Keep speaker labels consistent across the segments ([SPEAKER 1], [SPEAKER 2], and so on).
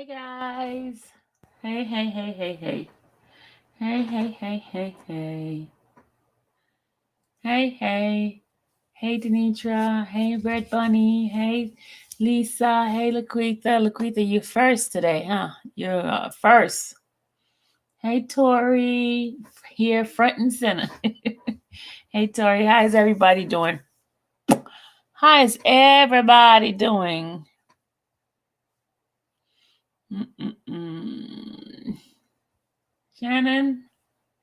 [SPEAKER 1] Hey guys. Hey, hey, hey, hey, hey. Hey, hey, hey, hey, hey. Hey, hey. Hey, Denitra. Hey, Red Bunny. Hey, Lisa. Hey, Laquita. Laquita, you're first today, huh? You're first. Hey, Tori. Here, front and center. Hey, Tori. How's everybody doing? How's everybody doing? Mm-mm-mm. Shannon.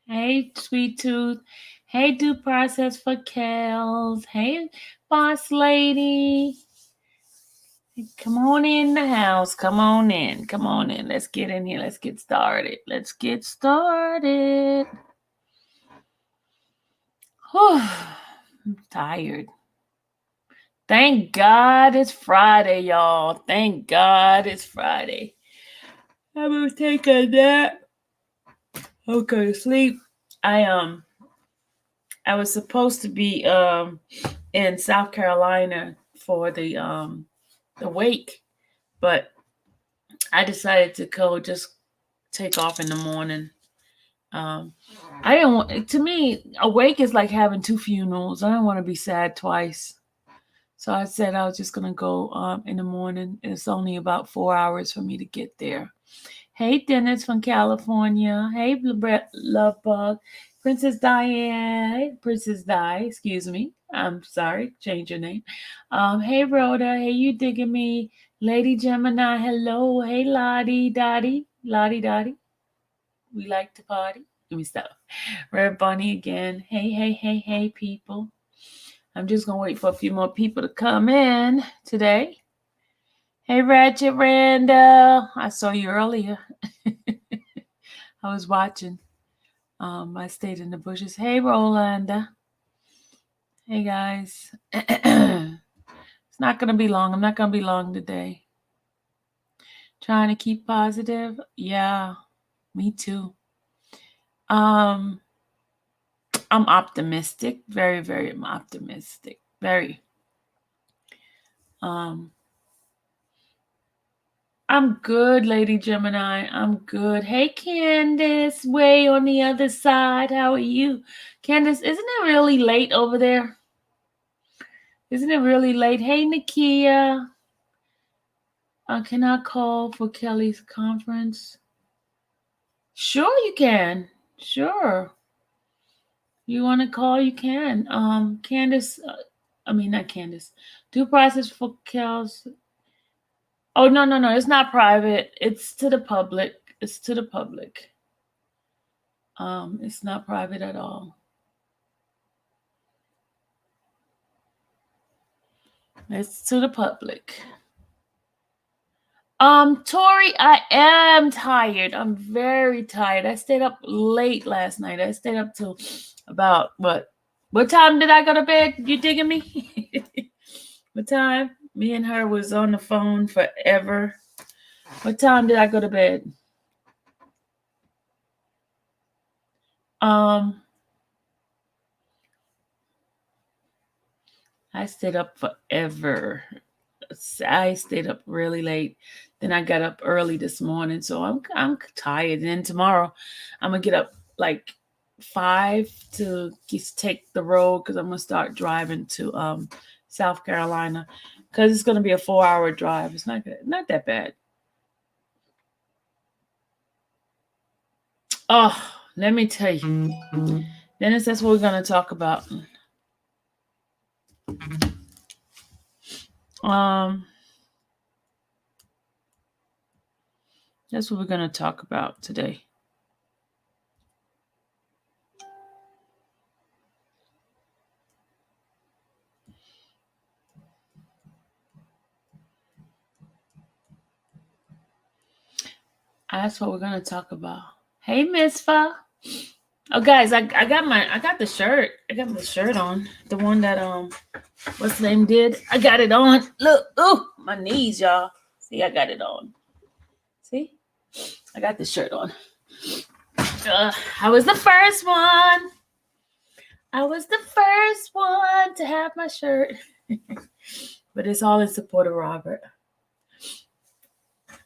[SPEAKER 1] Hey, Sweet Tooth. Hey, Due Process for Kels. Hey, Boss Lady. Come on in the house. Come on in. Come on in. Let's get in here. Let's get started. Let's get started. Whew. I'm tired. Thank God it's Friday, y'all. Thank God it's Friday. I'm gonna take a nap. Okay, sleep. I was supposed to be in South Carolina for the wake, but I decided to go just take off in the morning. Um, I didn't want to me a wake is like having two funerals. I don't want to be sad twice. So I said I was just gonna go in the morning. It's only about 4 hours for me to get there. Hey, Dennis from California. Hey, Love Bug. Princess Diane. Hey, Princess Di. Excuse me. I'm sorry. Change your name. Hey, Rhoda. Hey, you digging me? Lady Gemini. Hello. Hey, Lottie Dottie. Lottie Dottie. We like to party. Give me stuff. Red Bunny again. Hey, hey, hey, hey, people. I'm just going to wait for a few more people to come in today. Hey, Ratchet Randall. I saw you earlier. I was watching. I stayed in the bushes. Hey, Rolanda. Hey, guys. It's not going to be long. I'm not going to be long today. Trying to keep positive. Yeah, me too. I'm optimistic. Very, very optimistic. Very. Um, I'm good, Lady Gemini. I'm good. Hey, Candace, way on the other side. How are you? Candace, isn't it really late over there? Isn't it really late? Hey, Nakia. Can I call for Kelly's conference? Sure, you can. Sure. You want to call? You can. Candace, not Candace. Due process for Kel's. Oh, no, no, no. It's not private. It's to the public. It's to the public. It's not private at all. It's to the public. Tori, I am tired. I'm very tired. I stayed up late last night. I stayed up till about what? What time did I go to bed? You digging me? What time? Me and her was on the phone forever. What time did I go to bed? Um, I stayed up forever. I stayed up really late. Then I got up early this morning, so I'm tired. And then tomorrow, I'm gonna get up like 5 to just take the road because I'm gonna start driving to South Carolina because it's gonna be a 4 hour drive. It's not good, not that bad. Oh, let me tell you, Dennis. That's what we're gonna talk about. Um, that's what we're gonna talk about today. That's what we're gonna talk about. Hey, Miss Fa. Oh, guys, I got the shirt. I got the shirt on. The one that what's the name did? I got it on. Look, oh, my knees, y'all. See, I got it on. See, I got the shirt on. I was the first one. I was the first one to have my shirt. But it's all in support of Robert.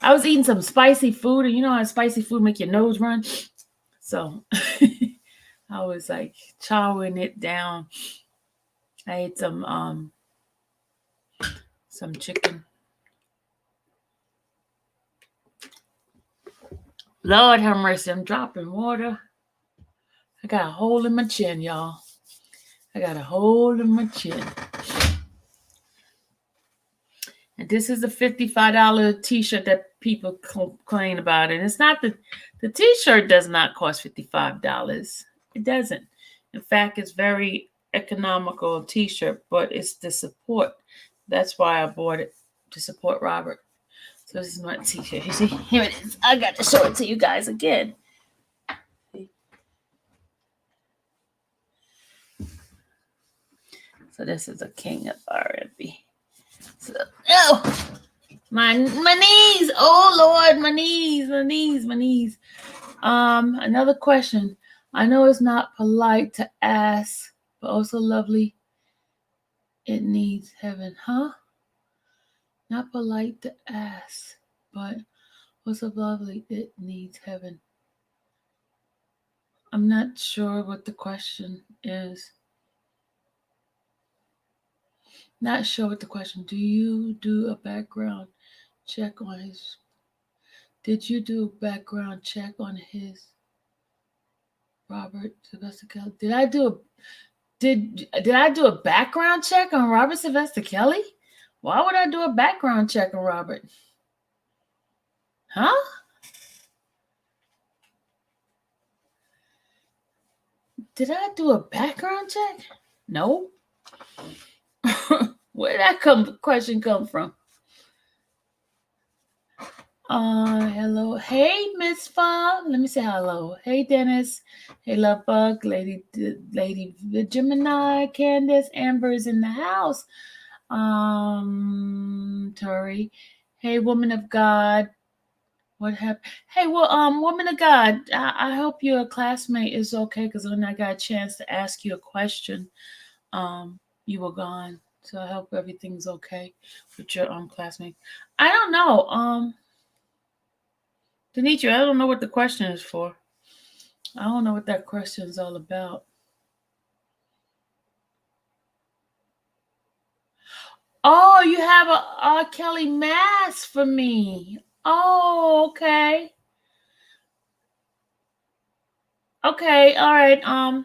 [SPEAKER 1] I was eating some spicy food, and you know how spicy food make your nose run. So I was like chowing it down. I ate some chicken. Lord have mercy, I'm dropping water. I got a hole in my chin, y'all. I got a hole in my chin. And this is a $55 t-shirt that people complain about. And it's not the t-shirt does not cost $55. It doesn't. In fact, it's very economical t-shirt, but it's the support. That's why I bought it, to support Robert. So this is my t-shirt. You see, here it is. I got to show it to you guys again. So this is a king of R&B. So, my knees. Oh Lord, my knees. Another question. I know it's not polite to ask, but also lovely. It needs heaven, huh? Not polite to ask, but also lovely. It needs heaven. I'm not sure what the question is. Not sure what the question. Do you do a background check on his? Did you do a background check on his? Robert Sylvester Kelly. Did I do a background check on Robert Sylvester Kelly? Why would I do a background check on Robert? Huh? Did I do a background check? No. Where did that question come from? Hello. Hey, Miss Fa. Let me say hello. Hey, Dennis. Hey, Love Bug. Lady Gemini. Candace. Amber's in the house. Tori. Hey, woman of God. What happened? Hey, well, woman of God, I hope your classmate is okay, because when I got a chance to ask you a question, you were gone. So I hope everything's okay with your classmate. I don't know. Denitra, I don't know what the question is for. I don't know what that question is all about. Oh, you have a R. Kelly mask for me. Oh, okay. Okay, all right.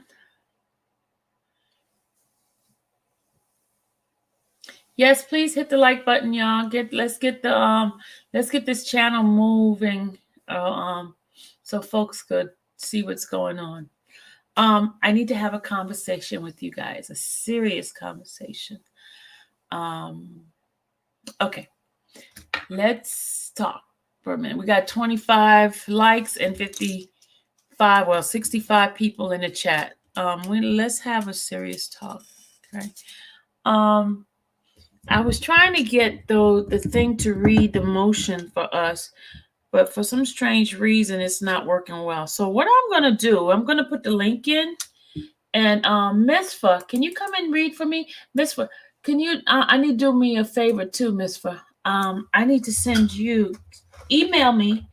[SPEAKER 1] Yes, please hit the like button, y'all. Let's get this channel moving, so folks could see what's going on. I need to have a conversation with you guys, a serious conversation. Okay, let's talk for a minute. We got 25 likes and 65 people in the chat. Let's have a serious talk. Okay. I was trying to get the thing to read the motion for us, but for some strange reason, it's not working well. So what I'm going to do, I'm going to put the link in, and Misfa, can you come and read for me? Misfa, can you, I need to do me a favor too, Misfa. I need to send you, email me,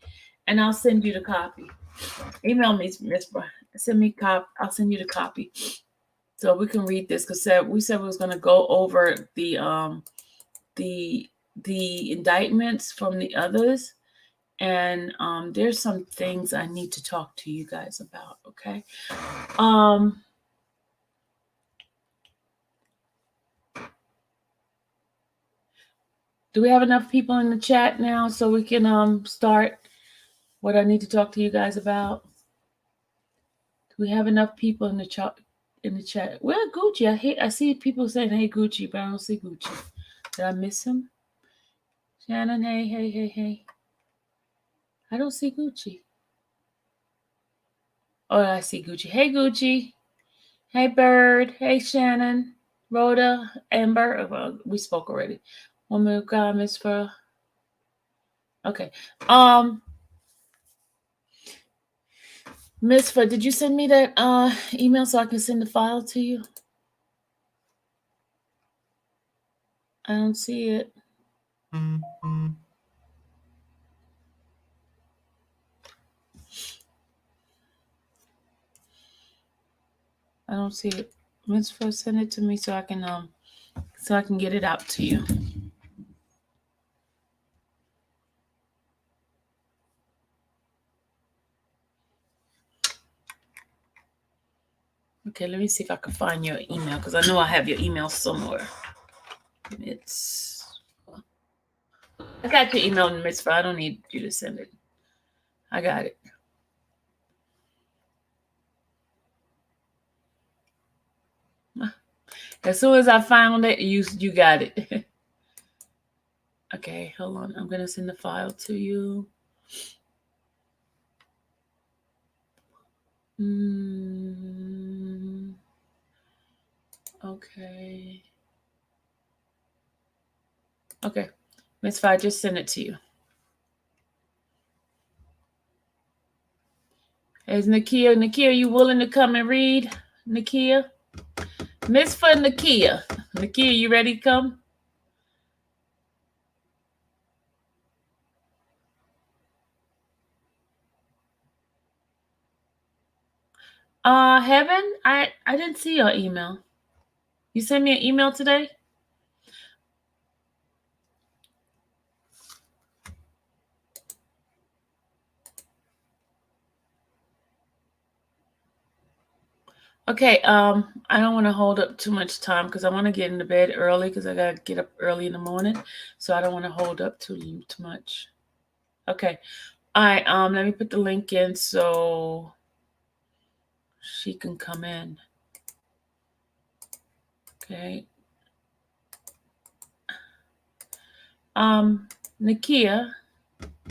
[SPEAKER 1] and I'll send you the copy. Email me, Misfa. Send me I'll send you the copy. So we can read this, because we said we was going to go over the indictments from the others, and there's some things I need to talk to you guys about. Okay. Do we have enough people in the chat now so we can start what I need to talk to you guys about? Do we have enough people in the chat? Where Gucci? I see people saying hey Gucci, but I don't see Gucci. Did I miss him? Shannon, hey. I don't see Gucci. Oh, I see Gucci. Hey Gucci. Hey Bird. Hey Shannon. Rhoda. Amber. Well, we spoke already. Woman of God, Miss Fur. Okay. Miss Fur, did you send me that email so I can send the file to you? I don't see it. I don't see it. Mitzvah, send it to me so I can get it out to you. Okay, let me see if I can find your email because I know I have your email somewhere. I got your email in Mitzvah. I don't need you to send it. I got it. As soon as I found it, you got it. Okay, hold on. I'm gonna send the file to you. Okay. Okay. Mitzvah, I just sent it to you. Is Nakia? Nakia, you willing to come and read? Nakia? Mitzvah Nakia. Nakia, you ready to come? Heaven, I didn't see your email. You sent me an email today? Okay, I don't want to hold up too much time because I want to get into bed early because I gotta get up early in the morning. So I don't want to hold up too much. Okay. All right, let me put the link in so she can come in. Okay. Nakia,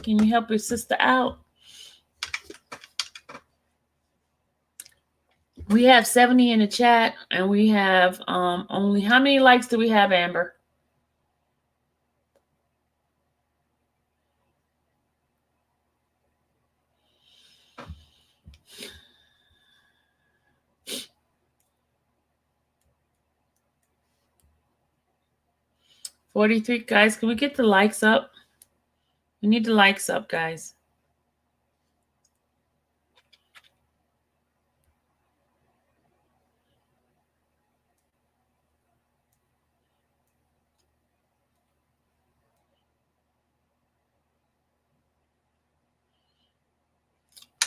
[SPEAKER 1] can you help your sister out? We have 70 in the chat, and we have only, how many likes do we have, Amber? $43, guys. Can we get the likes up? We need the likes up, guys.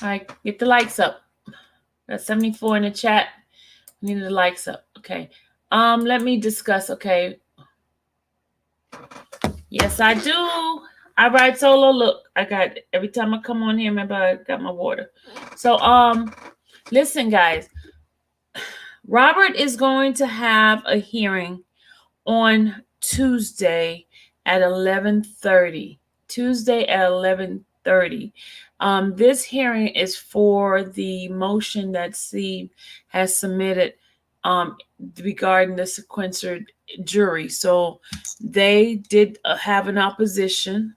[SPEAKER 1] All right, get the likes up. That's 74 in the chat. We need the likes up. Okay. Let me discuss. Okay. Yes, I do. I ride solo. Look, I got, every time I come on here, remember I got my water. So, listen, guys. Robert is going to have a hearing on Tuesday at 11:30. Tuesday at 11:30. This hearing is for the motion that Steve has submitted regarding the sequestered jury. So they did have an opposition,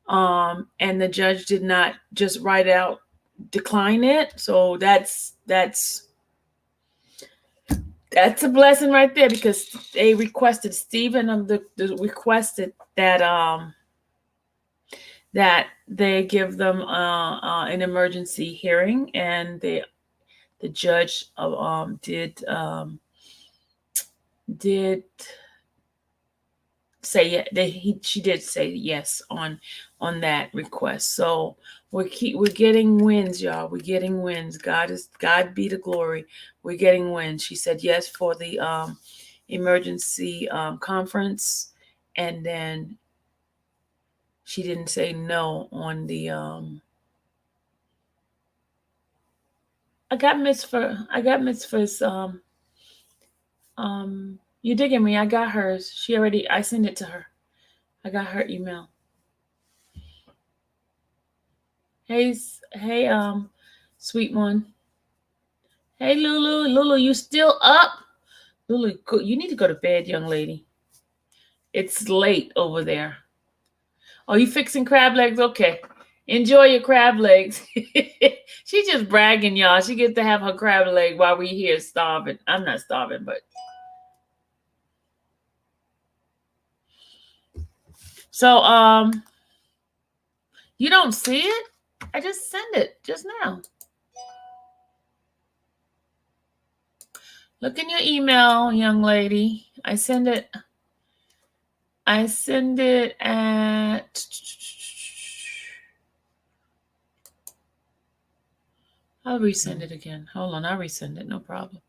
[SPEAKER 1] and the judge did not just write out decline it. So that's a blessing right there because they requested, Stephen requested that that they give them an emergency hearing, and the judge did say she did say yes on that request. So we're getting wins, y'all. We're getting wins. God be the glory. We're getting wins. She said yes for the emergency conference, and then she didn't say no on the I got Mitzvah's you digging me? I got hers. I sent it to her. I got her email. Hey, sweet one. Hey, Lulu. Lulu, you still up? Lulu, you need to go to bed, young lady. It's late over there. Oh, you fixing crab legs? Okay. Enjoy your crab legs. She's just bragging, y'all. She gets to have her crab leg while we here starving. I'm not starving, but. So, you don't see it? I just sent it just now. Look in your email, young lady. I send it at. I'll resend it again. Hold on, I'll resend it. No problem.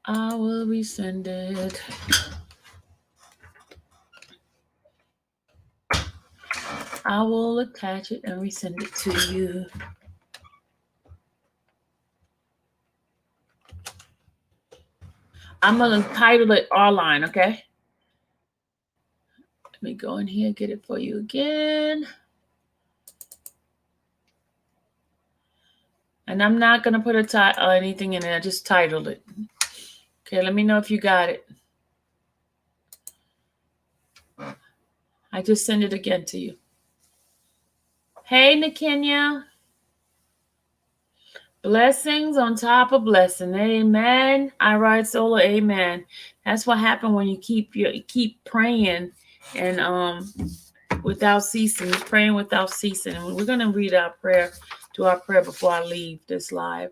[SPEAKER 1] I will resend it. I will attach it and resend it to you. I'm going to title it R-Line, okay? Let me go in here and get it for you again. And I'm not going to put a title or anything in it. I just titled it. Okay, let me know if you got it. I just sent it again to you. Hey, Nakenya. Blessings on top of blessing. Amen. I ride solo. Amen. That's what happened when you keep praying and without ceasing. You're praying without ceasing. And we're gonna read our prayer, do our prayer before I leave this live.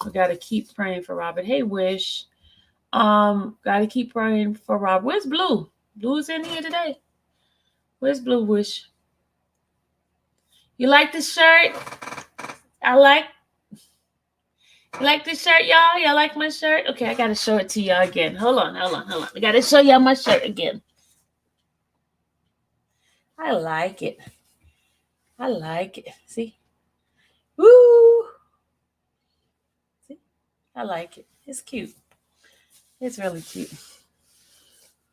[SPEAKER 1] We gotta keep praying for Robert. Hey, Wish. Gotta keep praying for Robert. Where's Blue? Blue's in here today. Where's Blue, Wish? You like this shirt? You like this shirt, y'all? Y'all like my shirt? Okay, I gotta show it to y'all again. Hold on. I gotta show y'all my shirt again. I like it. See? Woo! See? I like it. It's cute. It's really cute.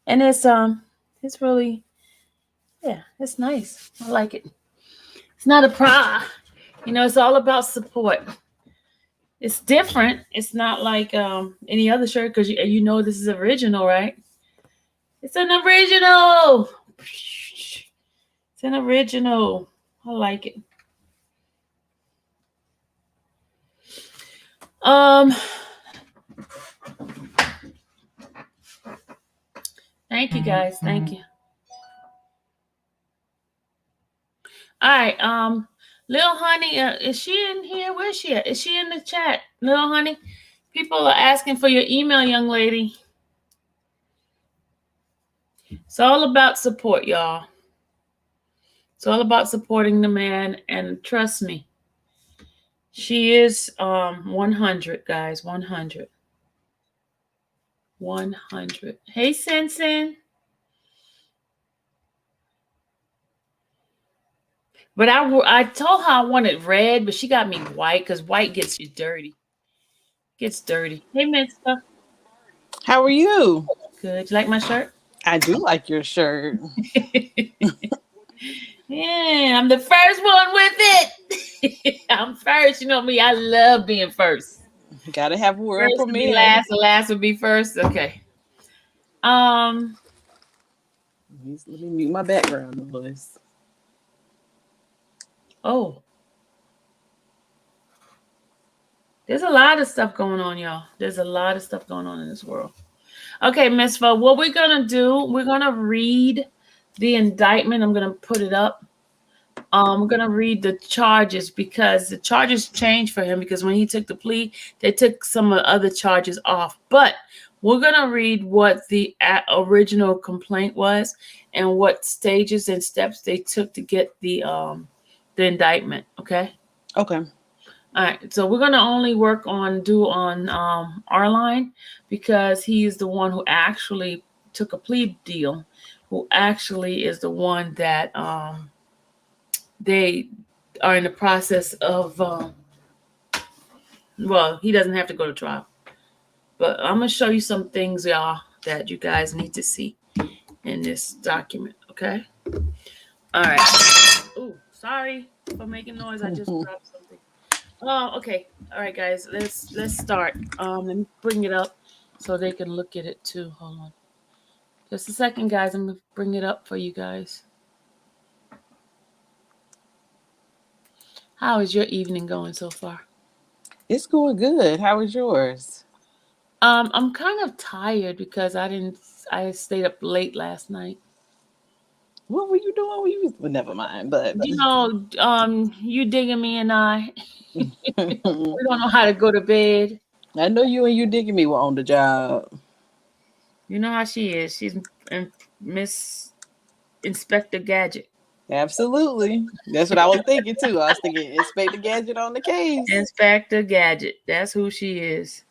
[SPEAKER 1] And it's really, yeah, it's nice. I like it. It's not a bra. It's all about support. It's different. It's not like any other shirt because you know this is original, right? It's an original. It's an original. I like it. Thank you guys. Thank you. All right. Little Honey, is she in here? Where's she at? Is she in the chat? Little Honey, people are asking for your email, young lady. It's all about support, y'all. It's all about supporting the man, and trust me, she is 100, guys. 100. Hey, Sensen. But I told her I wanted red, but she got me white because white gets you dirty. Gets dirty. Hey, Mister.
[SPEAKER 2] How are you?
[SPEAKER 1] Good. You like my shirt?
[SPEAKER 2] I do like your shirt.
[SPEAKER 1] Yeah, I'm the first one with it. I'm first. You know me. I love being first.
[SPEAKER 2] Gotta have a world
[SPEAKER 1] First would be
[SPEAKER 2] premiere.
[SPEAKER 1] last. The last would be first. Okay.
[SPEAKER 2] Let me mute my background noise.
[SPEAKER 1] Oh. There's a lot of stuff going on, y'all. There's a lot of stuff going on in this world. Okay, Miss Fo, what we're going to do, we're going to read the indictment. I'm going to put it up. We're going to read the charges because the charges changed for him because when he took the plea, they took some of the other charges off. But we're going to read what the original complaint was and what stages and steps they took to get the indictment. Okay?
[SPEAKER 2] Okay.
[SPEAKER 1] All right, so we're gonna only do on R-Line because he's the one who actually took a plea deal, who actually is the one that they are in the process of. Well, he doesn't have to go to trial, but I'm gonna show you some things, y'all, that you guys need to see in this document. Okay. All right. Ooh, sorry for making noise. I just dropped something. Oh, okay. All right, guys. Let's start. Let me bring it up so they can look at it too. Hold on. Just a second, guys. I'm gonna bring it up for you guys. How is your evening going so far?
[SPEAKER 2] It's going good. How was yours?
[SPEAKER 1] I'm kind of tired because I stayed up late last night.
[SPEAKER 2] What were you doing? Well, never mind. But
[SPEAKER 1] You digging me and I. We don't know how to go to bed.
[SPEAKER 2] I know you and you digging me were on the job.
[SPEAKER 1] You know how she is. She's Miss Inspector Gadget.
[SPEAKER 2] Absolutely. That's what I was thinking too. I was thinking Inspector Gadget on the case.
[SPEAKER 1] Inspector Gadget. That's who she is.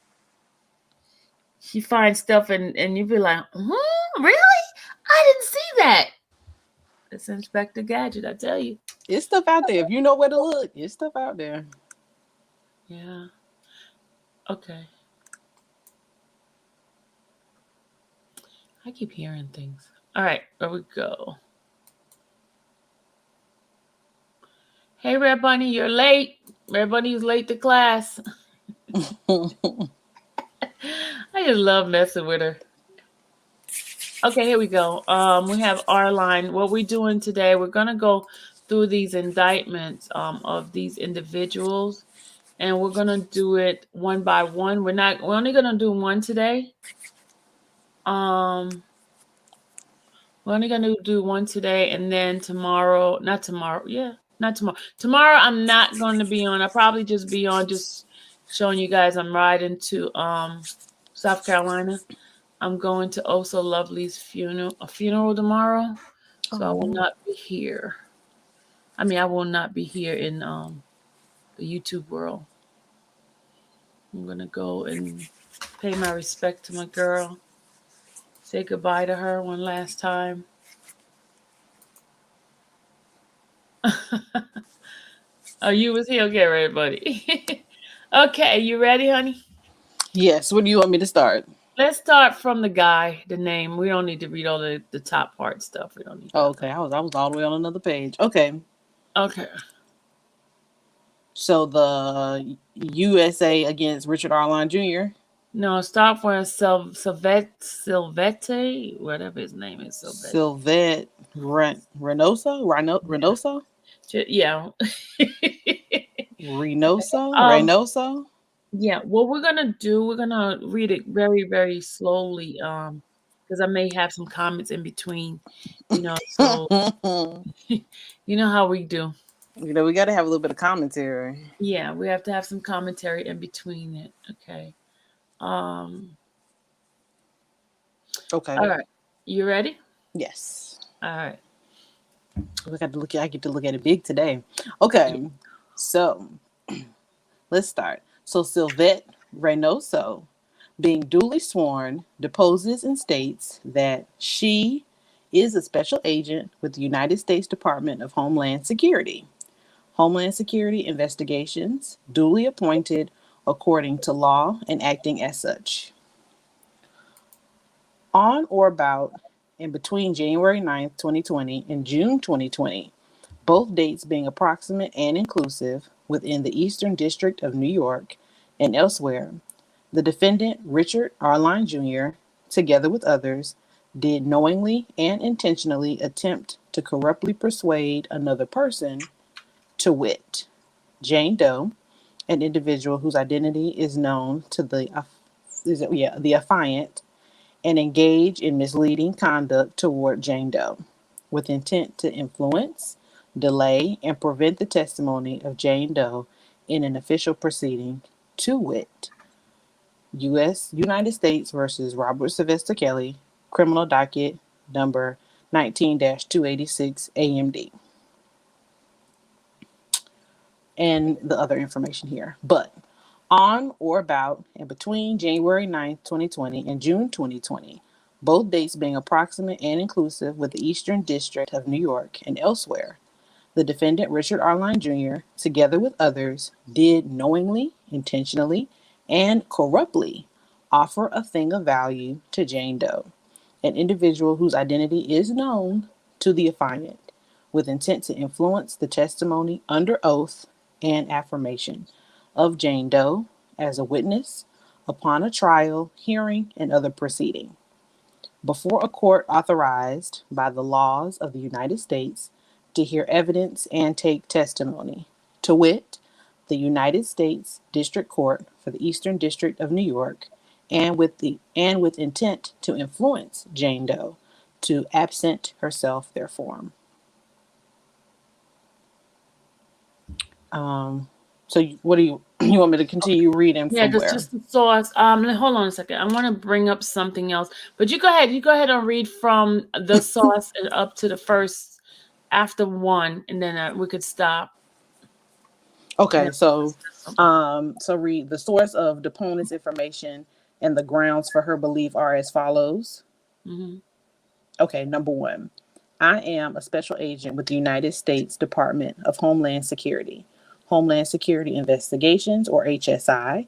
[SPEAKER 1] She finds stuff and you be like, really? I didn't see that. It's Inspector Gadget, I tell you.
[SPEAKER 2] It's stuff out there. If you know where to look, it's stuff out there.
[SPEAKER 1] Yeah. Okay. I keep hearing things. All right, there we go. Hey, Red Bunny, you're late. Red Bunny is late to class. I just love messing with her. Okay, here we go. We have our line. What we're doing today, we're gonna go through these indictments of these individuals, and we're gonna do it one by one. We're only gonna do one today. We're only gonna do one today, and then tomorrow, not tomorrow, not tomorrow. Tomorrow I'm not gonna be on. I'll probably just be on just showing you guys I'm riding to South Carolina. I'm going to Oh So Lovely's funeral tomorrow. So I will not be here. I mean, I will not be here in the YouTube world. I'm gonna go and pay my respect to my girl. Say goodbye to her one last time. Oh, you was here. Okay, ready, buddy. Okay, you ready, honey?
[SPEAKER 2] Yes. What do you want me to start?
[SPEAKER 1] Let's start from the guy, the name. We don't need to read all the top part stuff. We don't need that.
[SPEAKER 2] Oh, okay. I was all the way on another page. Okay.
[SPEAKER 1] Okay.
[SPEAKER 2] So the USA against Richard Arline Jr.
[SPEAKER 1] No, start for Silvete, whatever his name is.
[SPEAKER 2] Sylvette Reynoso?
[SPEAKER 1] Yeah.
[SPEAKER 2] Reynoso?
[SPEAKER 1] Yeah, what we're gonna do, we're gonna read it very, very slowly, because I may have some comments in between, so you know how we do.
[SPEAKER 2] We got to have a little bit of commentary.
[SPEAKER 1] Yeah, we have to have some commentary in between it. Okay.
[SPEAKER 2] Okay.
[SPEAKER 1] All right. You ready?
[SPEAKER 2] Yes.
[SPEAKER 1] All right.
[SPEAKER 2] I get to look at it big today. Okay. So let's start. So Sylvette Reynoso, being duly sworn, deposes and states that she is a special agent with the United States Department of Homeland Security. Homeland Security investigations, duly appointed according to law and acting as such. On or about and between January 9th, 2020 and June 2020, both dates being approximate and inclusive within the Eastern District of New York and elsewhere, the defendant, Richard Arline Jr., together with others, did knowingly and intentionally attempt to corruptly persuade another person, to wit, Jane Doe, an individual whose identity is known to the affiant, and engage in misleading conduct toward Jane Doe, with intent to influence, delay, and prevent the testimony of Jane Doe in an official proceeding, to wit, United States versus Robert Sylvester Kelly, criminal docket number 19-286 AMD. And the other information here. But on or about and between January 9th, 2020 and June 2020, both dates being approximate and inclusive with the Eastern District of New York and elsewhere, the defendant, Richard Arline Jr., together with others, did knowingly, intentionally, and corruptly offer a thing of value to Jane Doe, an individual whose identity is known to the affiant, with intent to influence the testimony under oath and affirmation of Jane Doe as a witness upon a trial, hearing, and other proceeding, before a court authorized by the laws of the United States to hear evidence and take testimony, to wit, the United States District Court for the Eastern District of New York, and with intent to influence Jane Doe to absent herself therefrom. What do you you want me to continue reading
[SPEAKER 1] Yeah,
[SPEAKER 2] from
[SPEAKER 1] that's
[SPEAKER 2] where?
[SPEAKER 1] just the source. Hold on a second. I want to bring up something else, but you go ahead. You go ahead and read from the source and up to the first after one, and then we could stop.
[SPEAKER 2] Okay, so read the source of deponent's information and the grounds for her belief are as follows.
[SPEAKER 1] Mm-hmm.
[SPEAKER 2] Okay, number one, I am a special agent with the United States Department of Homeland Security, Homeland Security Investigations, or HSI,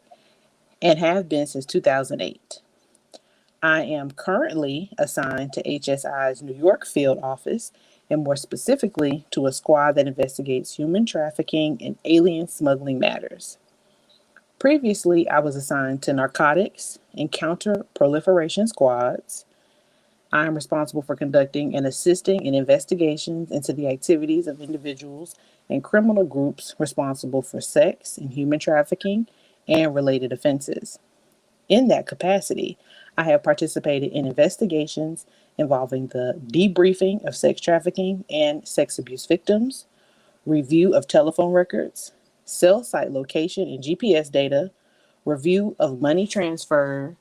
[SPEAKER 2] and have been since 2008. I am currently assigned to HSI's New York field office, and more specifically to a squad that investigates human trafficking and alien smuggling matters. Previously, I was assigned to narcotics and counter proliferation squads. I am responsible for conducting and assisting in investigations into the activities of individuals and criminal groups responsible for sex and human trafficking and related offenses. In that capacity, I have participated in investigations involving the debriefing of sex trafficking and sex abuse victims, review of telephone records, cell site location and GPS data, review of money transfer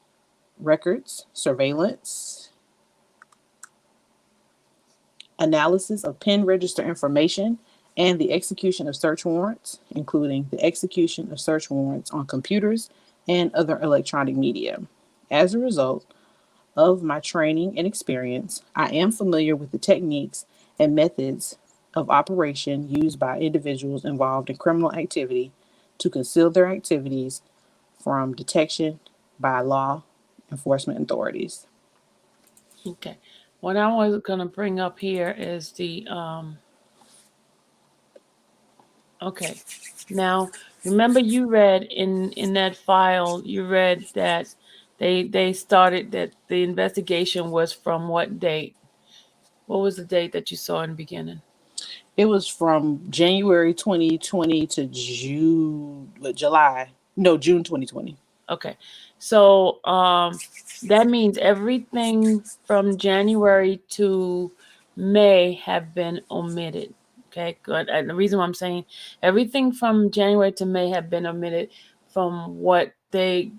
[SPEAKER 2] records, surveillance, analysis of PIN register information, and the execution of search warrants, including the execution of search warrants on computers and other electronic media. As a result of my training and experience, I am familiar with the techniques and methods of operation used by individuals involved in criminal activity to conceal their activities from detection by law enforcement authorities.
[SPEAKER 1] Okay. What I was going to bring up here is the okay. Now, remember you read in that file, you read that they started that the investigation was from what date? What was the date that you saw in the beginning?
[SPEAKER 2] It was from January 2020 to June 2020.
[SPEAKER 1] Okay. So that means everything from January to May have been omitted. Okay, good. And the reason why I'm saying everything from January to May have been omitted from what the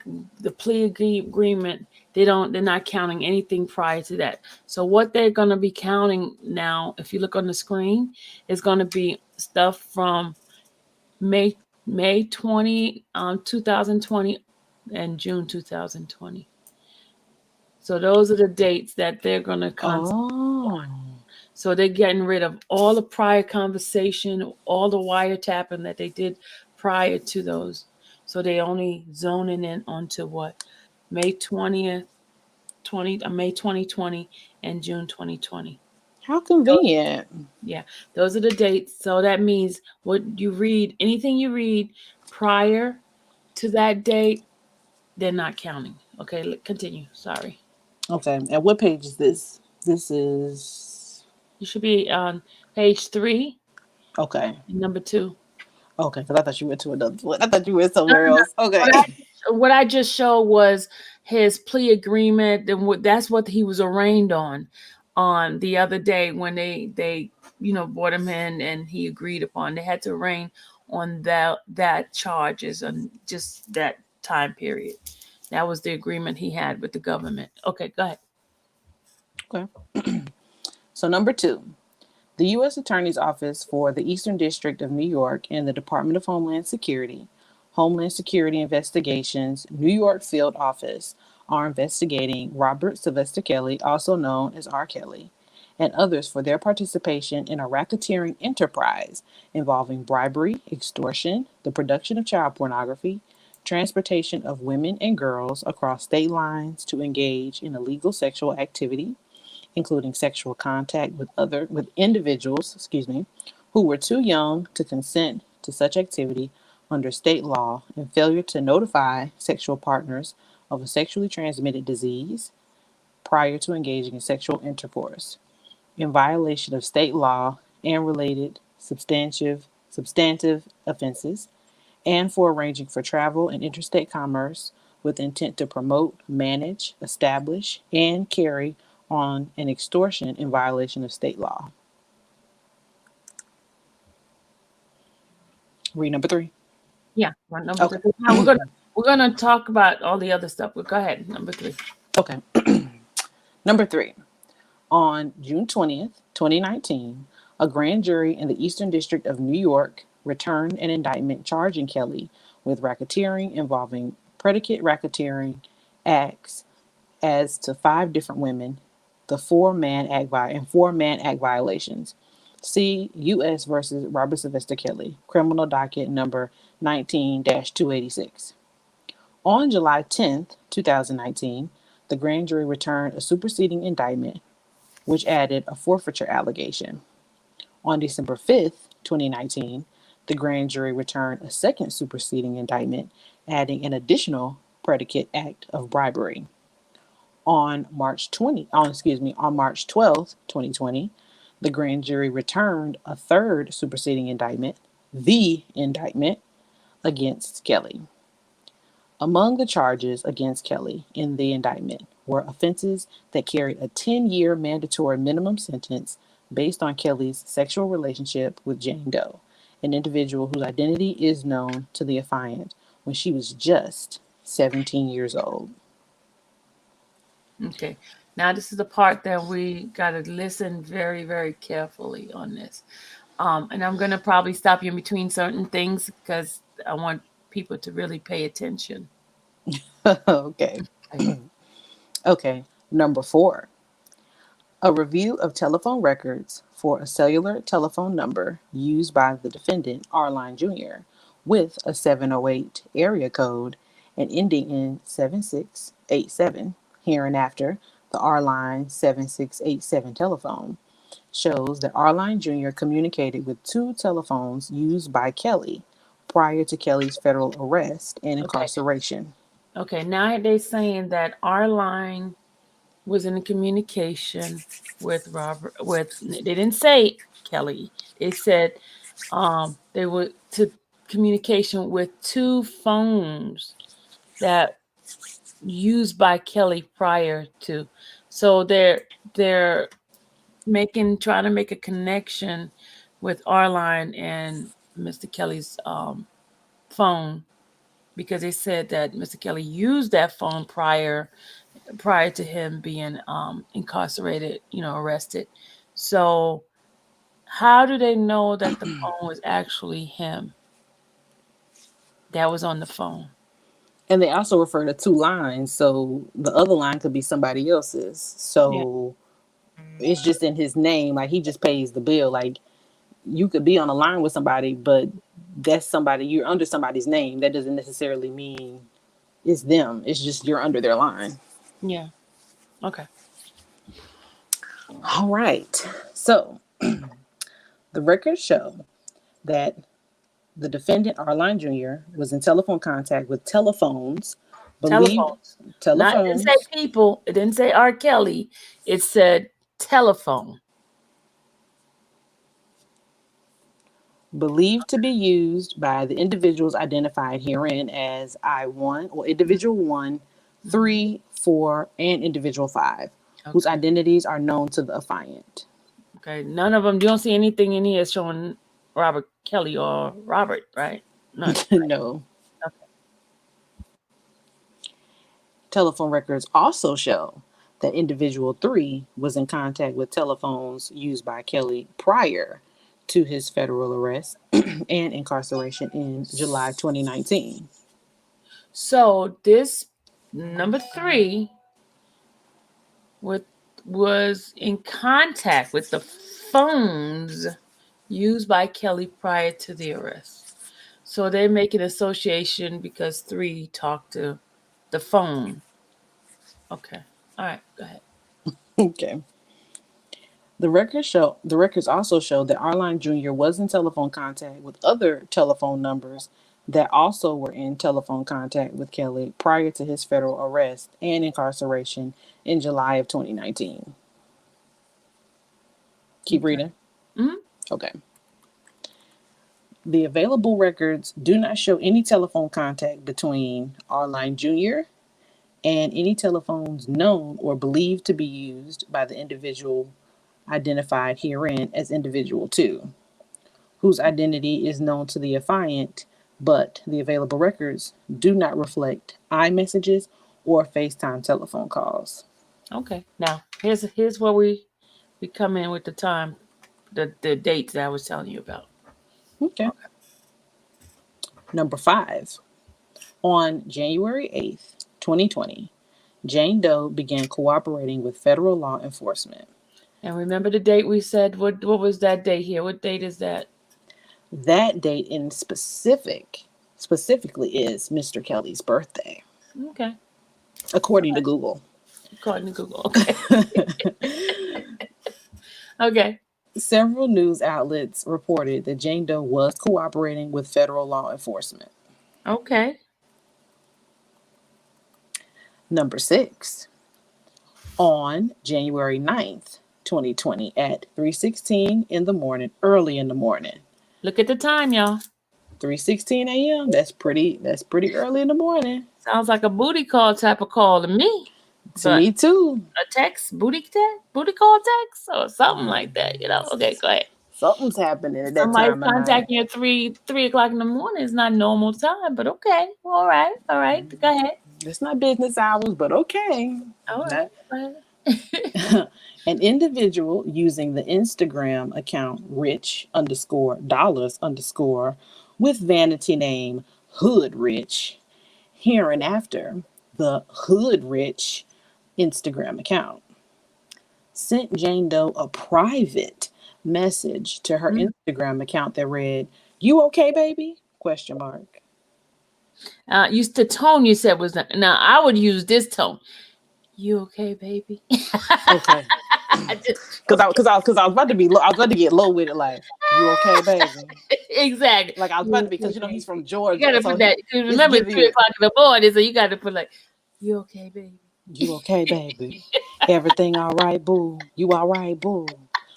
[SPEAKER 1] plea agreement, they're not counting anything prior to that. So what they're gonna be counting now, if you look on the screen, is gonna be stuff from May 20, 2020 and June 2020. So those are the dates that they're going to concentrate on. So they're getting rid of all the prior conversation, all the wiretapping that they did prior to those. So they only zoning in onto what? May 20th, May 2020 and June 2020.
[SPEAKER 2] How convenient.
[SPEAKER 1] Yeah, those are the dates. So that means what you read, anything you read prior to that date, they're not counting. Okay, continue. Sorry.
[SPEAKER 2] Okay, and what page is this? This is
[SPEAKER 1] You should be on page 3,
[SPEAKER 2] okay.
[SPEAKER 1] number 2.
[SPEAKER 2] Okay, because I thought you went to another one. I thought you went
[SPEAKER 1] No,
[SPEAKER 2] somewhere
[SPEAKER 1] no, no.
[SPEAKER 2] else. Okay.
[SPEAKER 1] What I just showed was his plea agreement, and that's what he was arraigned on the other day when they brought him in and he agreed upon. They had to arraign on that charges and just that time period. That was the agreement he had with the government. Okay, go ahead.
[SPEAKER 2] Okay. So number 2, the U.S. Attorney's Office for the Eastern District of New York and the Department of Homeland Security, Homeland Security Investigations, New York Field Office are investigating Robert Sylvester Kelly, also known as R. Kelly, and others for their participation in a racketeering enterprise involving bribery, extortion, the production of child pornography, transportation of women and girls across state lines to engage in illegal sexual activity, including sexual contact with individuals, who were too young to consent to such activity under state law, and failure to notify sexual partners of a sexually transmitted disease prior to engaging in sexual intercourse, in violation of state law and related substantive offenses, and for arranging for travel and interstate commerce with intent to promote, manage, establish, and carry on an extortion in violation of state law. Read number 3.
[SPEAKER 1] Yeah, number
[SPEAKER 2] Okay.
[SPEAKER 1] 3. Now we're gonna talk about all the other stuff. But go ahead, number 3.
[SPEAKER 2] Okay. Number 3. On June 20th, 2019, a grand jury in the Eastern District of New York returned an indictment charging Kelly with racketeering involving predicate racketeering acts as to 5 different women, the four-man act violations. See U.S. versus Robert Sylvester Kelly, criminal docket number 19-286. On July 10th, 2019, the grand jury returned a superseding indictment which added a forfeiture allegation. On December 5th, 2019, the grand jury returned a second superseding indictment, adding an additional predicate act of bribery. On March 12th, 2020, the grand jury returned a third superseding indictment, the indictment, against Kelly. Among the charges against Kelly in the indictment were offenses that carried a 10-year mandatory minimum sentence based on Kelly's sexual relationship with Jane Doe, an individual whose identity is known to the affiant when she was just 17 years old.
[SPEAKER 1] Okay. Now this is the part that we gotta listen very, very carefully on this. And I'm gonna probably stop you in between certain things because I want people to really pay attention.
[SPEAKER 2] Okay. Okay. Number 4. A review of telephone records for a cellular telephone number used by the defendant, Arline Jr., with a 708 area code and ending in 7687, hereinafter the Arline 7687 telephone, shows that Arline Jr. communicated with 2 telephones used by Kelly prior to Kelly's federal arrest and incarceration.
[SPEAKER 1] Okay, now they're saying that Arline was in communication with Robert. They didn't say Kelly. They said they were to communication with 2 phones that used by Kelly prior to. So they're trying to make a connection with Arline and Mr. Kelly's phone, because they said that Mr. Kelly used that phone prior to him being incarcerated, arrested. So how do they know that the phone was actually him that was on the phone?
[SPEAKER 2] And they also refer to 2 lines, so the other line could be somebody else's. So it's just in his name, like he just pays the bill. Like you could be on a line with somebody, but that's somebody, you're under somebody's name. That doesn't necessarily mean it's them. It's just you're under their line.
[SPEAKER 1] Yeah. Okay.
[SPEAKER 2] All right. So the records show that the defendant, Arline Jr., was in telephone contact with telephones.
[SPEAKER 1] Telephones. Not, it didn't say people. It didn't say R. Kelly. It said telephone.
[SPEAKER 2] Believed to be used by the individuals identified herein as I1 or individual 1, 3, 4, and individual 5, whose identities are known to the affiant.
[SPEAKER 1] Okay. None of them. You don't see anything in here showing Robert Kelly or Robert, right? None.
[SPEAKER 2] No. Okay. Telephone records also show that individual 3 was in contact with telephones used by Kelly prior to his federal arrest and incarceration in July 2019.
[SPEAKER 1] So this number 3 was in contact with the phones used by Kelly prior to the arrest. So they make an association because 3 talked to the phone. Okay. All right. Go ahead.
[SPEAKER 2] Okay. The records also show that Arline Jr. was in telephone contact with other telephone numbers that also were in telephone contact with Kelly prior to his federal arrest and incarceration in July of 2019. Keep reading.
[SPEAKER 1] Mm-hmm.
[SPEAKER 2] Okay. The available records do not show any telephone contact between Arline Jr. and any telephones known or believed to be used by the individual identified herein as individual 2, whose identity is known to the affiant, but the available records do not reflect iMessages or FaceTime telephone calls.
[SPEAKER 1] Okay. Now here's where we come in with the time, the dates that I was telling you about.
[SPEAKER 2] Okay. Number 5. On January 8th, 2020, Jane Doe began cooperating with federal law enforcement.
[SPEAKER 1] And remember the date we said, what was that date here? What date is that?
[SPEAKER 2] That date in specifically is Mr. Kelly's birthday,
[SPEAKER 1] Okay.
[SPEAKER 2] according to Google.
[SPEAKER 1] According to Google. Okay. Okay.
[SPEAKER 2] Several news outlets reported that Jane Doe was cooperating with federal law enforcement.
[SPEAKER 1] Okay.
[SPEAKER 2] Number 6. On January 9th, 2020 at 3:16 in the morning, early in the morning.
[SPEAKER 1] Look at the time, y'all.
[SPEAKER 2] 3:16 a.m. That's pretty early in the morning.
[SPEAKER 1] Sounds like a booty call type of call to me.
[SPEAKER 2] To me too.
[SPEAKER 1] A text, booty call text, or something like that. Okay, go ahead.
[SPEAKER 2] Something's happening at that
[SPEAKER 1] Somebody
[SPEAKER 2] time.
[SPEAKER 1] contacting you at 3 o'clock in the morning is not normal time, but okay. All right. Go ahead.
[SPEAKER 2] It's not business hours, but okay.
[SPEAKER 1] All right.
[SPEAKER 2] An individual using the Instagram account rich_dollars_ with vanity name Hood Rich, hereinafter the Hood Rich Instagram account, sent Jane Doe a private message to her Instagram account that read, "You okay, baby?" ?
[SPEAKER 1] The tone you said was not, now I would use this tone. You okay, baby?
[SPEAKER 2] Okay. Because I was about to get low with it, like, you okay, baby?
[SPEAKER 1] Exactly.
[SPEAKER 2] Like I was about to be, because he's from Georgia.
[SPEAKER 1] You gotta put that. Remember, 3 o'clock in the morning, so you gotta put like, you okay, baby?
[SPEAKER 2] You okay, baby? Everything all right, boo? You all right, boo?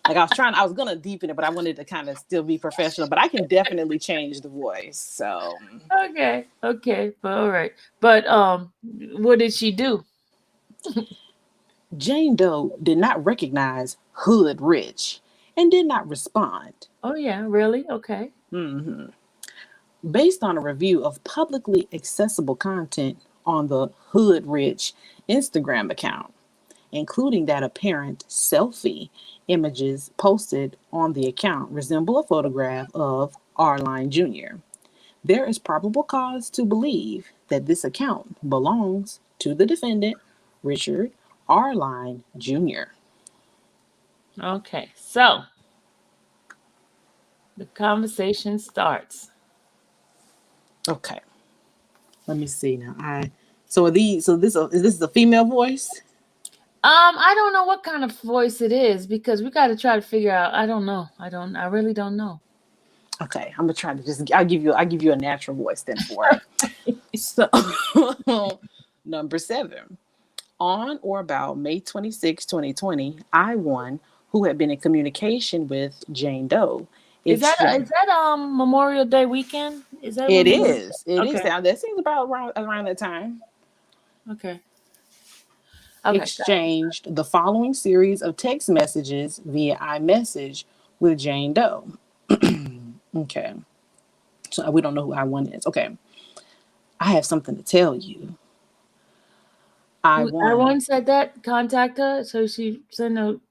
[SPEAKER 2] Like I was gonna deepen it, but I wanted to kind of still be professional. But I can definitely change the voice. So
[SPEAKER 1] okay, but all right. But what did she do?
[SPEAKER 2] Jane Doe did not recognize Hood Rich and did not respond.
[SPEAKER 1] Oh yeah, really? Okay.
[SPEAKER 2] Mm-hmm. Based on a review of publicly accessible content on the Hood Rich Instagram account, including that apparent selfie, images posted on the account resemble a photograph of Arline Jr. There is probable cause to believe that this account belongs to the defendant, Richard Arline Jr.
[SPEAKER 1] Okay, so the conversation starts.
[SPEAKER 2] Okay, let me see now. Is this a female voice?
[SPEAKER 1] I don't know what kind of voice it is, because we got to try to figure out. I don't know. I really don't know.
[SPEAKER 2] Okay, I'm gonna try to I'll give you a natural voice then for it. So, number 7. On or about May 26, 2020, I1, who had been in communication with Jane Doe.
[SPEAKER 1] Is that Memorial Day weekend? Is that
[SPEAKER 2] It is. It
[SPEAKER 1] okay.
[SPEAKER 2] is. That seems about around that time.
[SPEAKER 1] Okay.
[SPEAKER 2] Exchanged the following series of text messages via iMessage with Jane Doe. Okay. So we don't know who I1 is. Okay. I have something to tell you.
[SPEAKER 1] I1 said that. Contact her. So she sent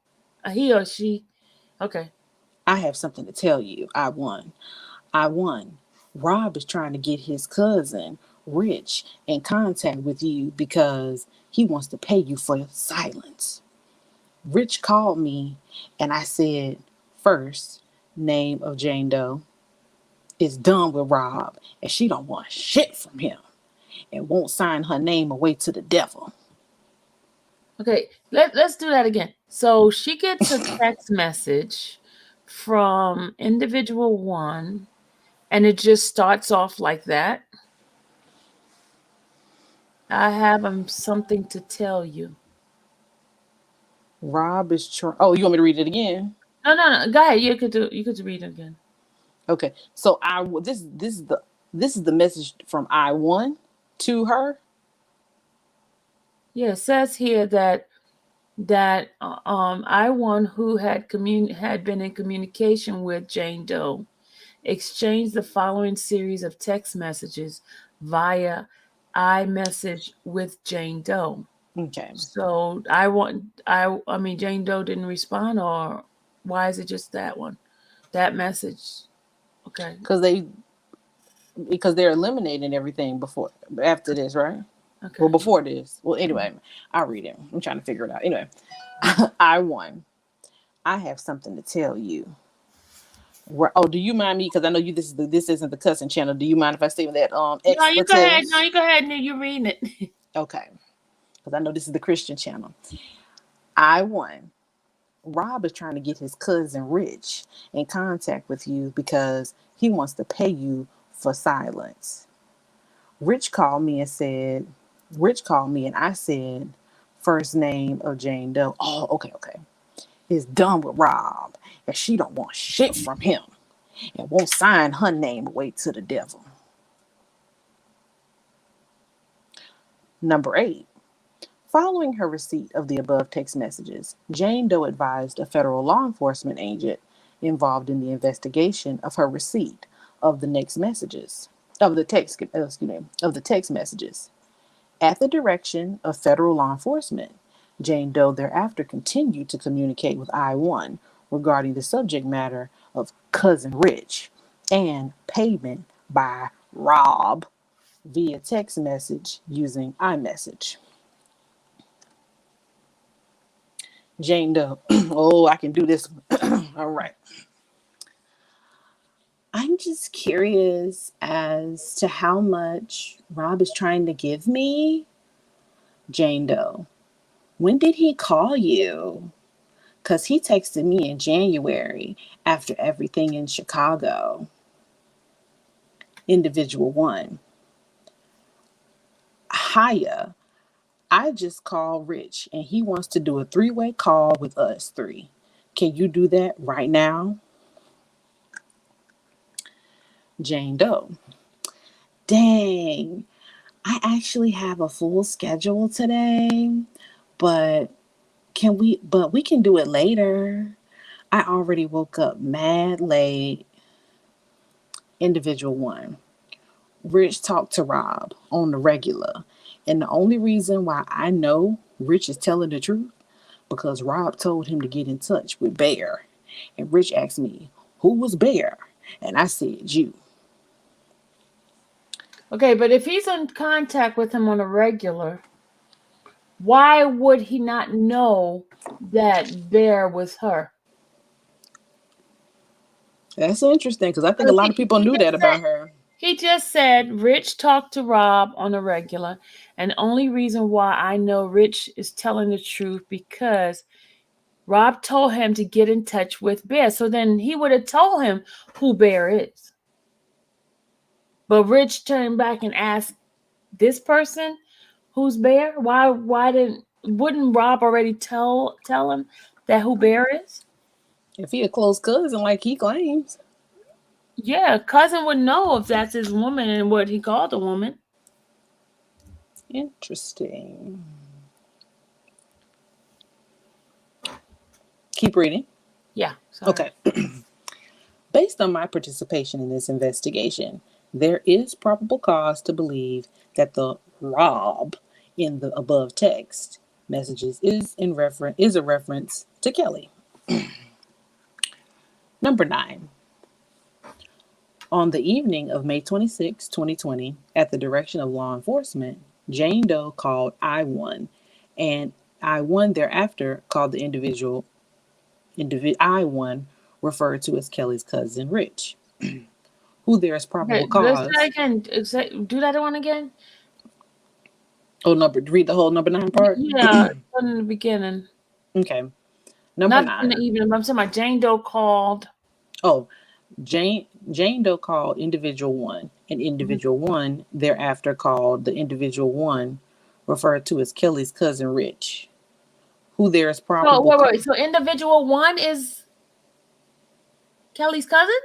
[SPEAKER 1] he or she. Okay.
[SPEAKER 2] I have something to tell you. I1. Rob is trying to get his cousin, Rich, in contact with you because he wants to pay you for your silence. Rich called me and I said, first, name of Jane Doe is done with Rob and she don't want shit from him and won't sign her name away to the devil.
[SPEAKER 1] Okay, let's do that again. So she gets a text message from individual 1, and it just starts off like that. I have something to tell you.
[SPEAKER 2] Rob is trying. Oh, you want me to read it again?
[SPEAKER 1] No. Go ahead. You could read it again.
[SPEAKER 2] Okay. So this is the message from I1 to her.
[SPEAKER 1] Yeah, it says here that I1 who had been in communication with Jane Doe exchanged the following series of text messages via iMessage with Jane Doe.
[SPEAKER 2] Okay.
[SPEAKER 1] So I mean Jane Doe didn't respond, or why is it just that one? That message. Okay.
[SPEAKER 2] Because they're eliminating everything after this, right? Well,
[SPEAKER 1] Okay.
[SPEAKER 2] before this. Well, anyway, I'll read it. I'm trying to figure it out. Anyway, I1. I have something to tell you. Oh, do you mind me? Because I know you. This isn't the cussing channel. Do you mind if I say that
[SPEAKER 1] No, you go ahead. No,
[SPEAKER 2] expletive?
[SPEAKER 1] you go ahead. And you reading it.
[SPEAKER 2] Okay, because I know this is the Christian channel. I1. Rob is trying to get his cousin Rich in contact with you because he wants to pay you for silence. Rich called me and said, Rich called me and I said, first name of Jane Doe. Oh, okay. It's done with Rob, and she don't want shit from him and won't sign her name away to the devil. Number 8. Following her receipt of the above text messages, Jane Doe advised a federal law enforcement agent involved in the investigation of her receipt of the next messages of the text of the text messages. At the direction of federal law enforcement, Jane Doe thereafter continued to communicate with I1 regarding the subject matter of Cousin Rich and payment by Rob via text message using iMessage. Jane Doe. Oh, I can do this. All right. I'm just curious as to how much Rob is trying to give me. Jane Doe. When did he call you? Because he texted me in January after everything in Chicago. Individual 1. Hiya. I just called Rich and he wants to do a 3-way call with us 3. Can you do that right now? Jane Doe. Dang. I actually have a full schedule today, but we can do it later. I already woke up mad late. Individual 1. Rich talked to Rob on the regular. And the only reason why I know Rich is telling the truth because Rob told him to get in touch with Bear. And Rich asked me, who was Bear? And I said, you.
[SPEAKER 1] Okay, but if he's in contact with him on a regular, why would he not know that Bear was her?
[SPEAKER 2] That's interesting because I think a lot of people knew that about her.
[SPEAKER 1] He just said Rich talked to Rob on a regular, and the only reason why I know Rich is telling the truth because Rob told him to get in touch with Bear. So then he would have told him who Bear is. But Rich turned back and asked this person who's Bear? Wouldn't Rob already tell him that who Bear is?
[SPEAKER 2] If he a close cousin like he claims.
[SPEAKER 1] Yeah, cousin would know if that's his woman and what he called the woman.
[SPEAKER 2] Interesting. Keep reading.
[SPEAKER 1] Yeah. Sorry.
[SPEAKER 2] Okay. Based on my participation in this investigation, there is probable cause to believe that the Rob in the above text messages is a reference to Kelly. Number 9. On the evening of May 26, 2020, at the direction of law enforcement, Jane Doe called I1, and I1 thereafter called the individual I1 referred to as Kelly's cousin Rich, who there is probable
[SPEAKER 1] Let's
[SPEAKER 2] cause.
[SPEAKER 1] try again. Do that one again.
[SPEAKER 2] Oh, read the whole number 9 part?
[SPEAKER 1] Yeah, in the beginning.
[SPEAKER 2] Okay. Number
[SPEAKER 1] Not in
[SPEAKER 2] 9.
[SPEAKER 1] the evening. I'm talking about Jane Doe called.
[SPEAKER 2] Oh, Jane Doe called individual 1, and individual 1 thereafter called the individual 1 referred to as Kelly's cousin Rich, who there is
[SPEAKER 1] So
[SPEAKER 2] probable
[SPEAKER 1] wait. So individual 1 is Kelly's cousin?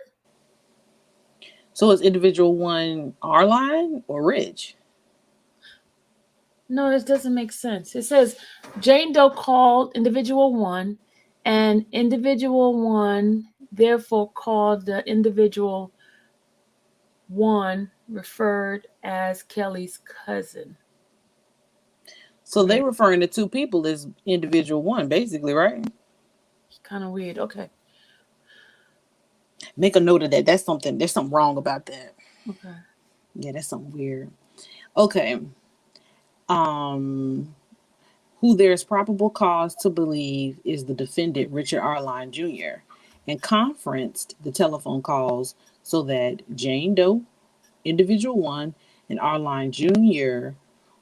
[SPEAKER 2] So is individual 1 Arline or Rich?
[SPEAKER 1] No, this doesn't make sense. It says Jane Doe called individual one, and individual one therefore called the individual one referred as Kelly's cousin.
[SPEAKER 2] So they referring to two people as individual one, basically, right?
[SPEAKER 1] Kind of weird. Okay.
[SPEAKER 2] Make a note of that. That's something. There's something wrong about that.
[SPEAKER 1] Okay.
[SPEAKER 2] Yeah, that's something weird. Okay. Um, who there is probable cause to believe is the defendant Richard Arline Jr. and conferenced the telephone calls so that Jane Doe, individual one, and Arline Jr.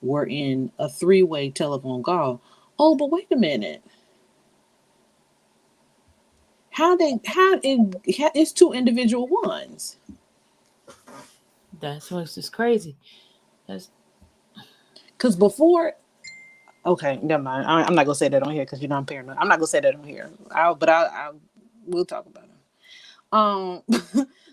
[SPEAKER 2] were in a three-way telephone call. Oh, but wait a minute. It's two individual ones.
[SPEAKER 1] That's what's just crazy. That's
[SPEAKER 2] Because before, okay, never mind. I'm not gonna say that on here because I'm paranoid. I'm not gonna say that on here. We'll talk about it.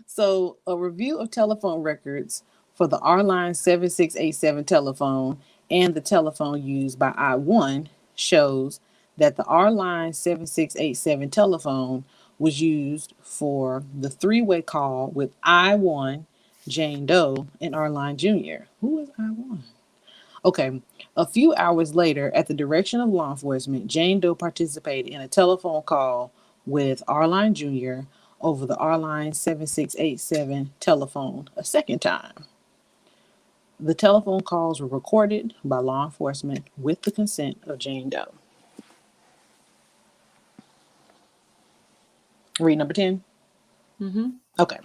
[SPEAKER 2] So a review of telephone records for the R line 7687 telephone and the telephone used by I1 shows that the R line 7687 telephone was used for the three-way call with I1, Jane Doe, and R line Jr. Who is I1? Okay. A few hours later, at the direction of law enforcement, Jane Doe participated in a telephone call with Arline Jr. over the Arline 7687 telephone a second time. The telephone calls were recorded by law enforcement with the consent of Jane Doe. Read number 10. Okay.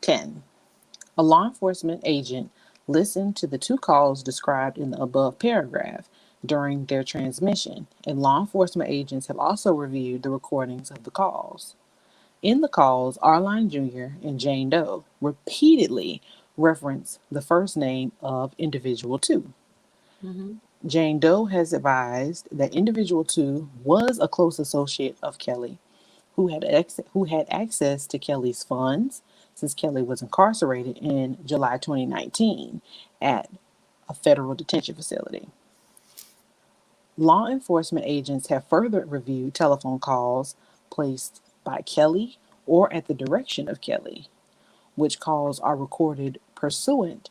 [SPEAKER 2] 10. A law enforcement agent listened to the two calls described in the above paragraph during their transmission, and law enforcement agents have also reviewed the recordings of the calls. In the calls, Arline Jr. and Jane Doe repeatedly reference the first name of individual two. Jane Doe has advised that individual two was a close associate of Kelly who had access to Kelly's funds since Kelly was incarcerated in July 2019 at a federal detention facility. Law enforcement agents have further reviewed telephone calls placed by Kelly or at the direction of Kelly, which calls are recorded pursuant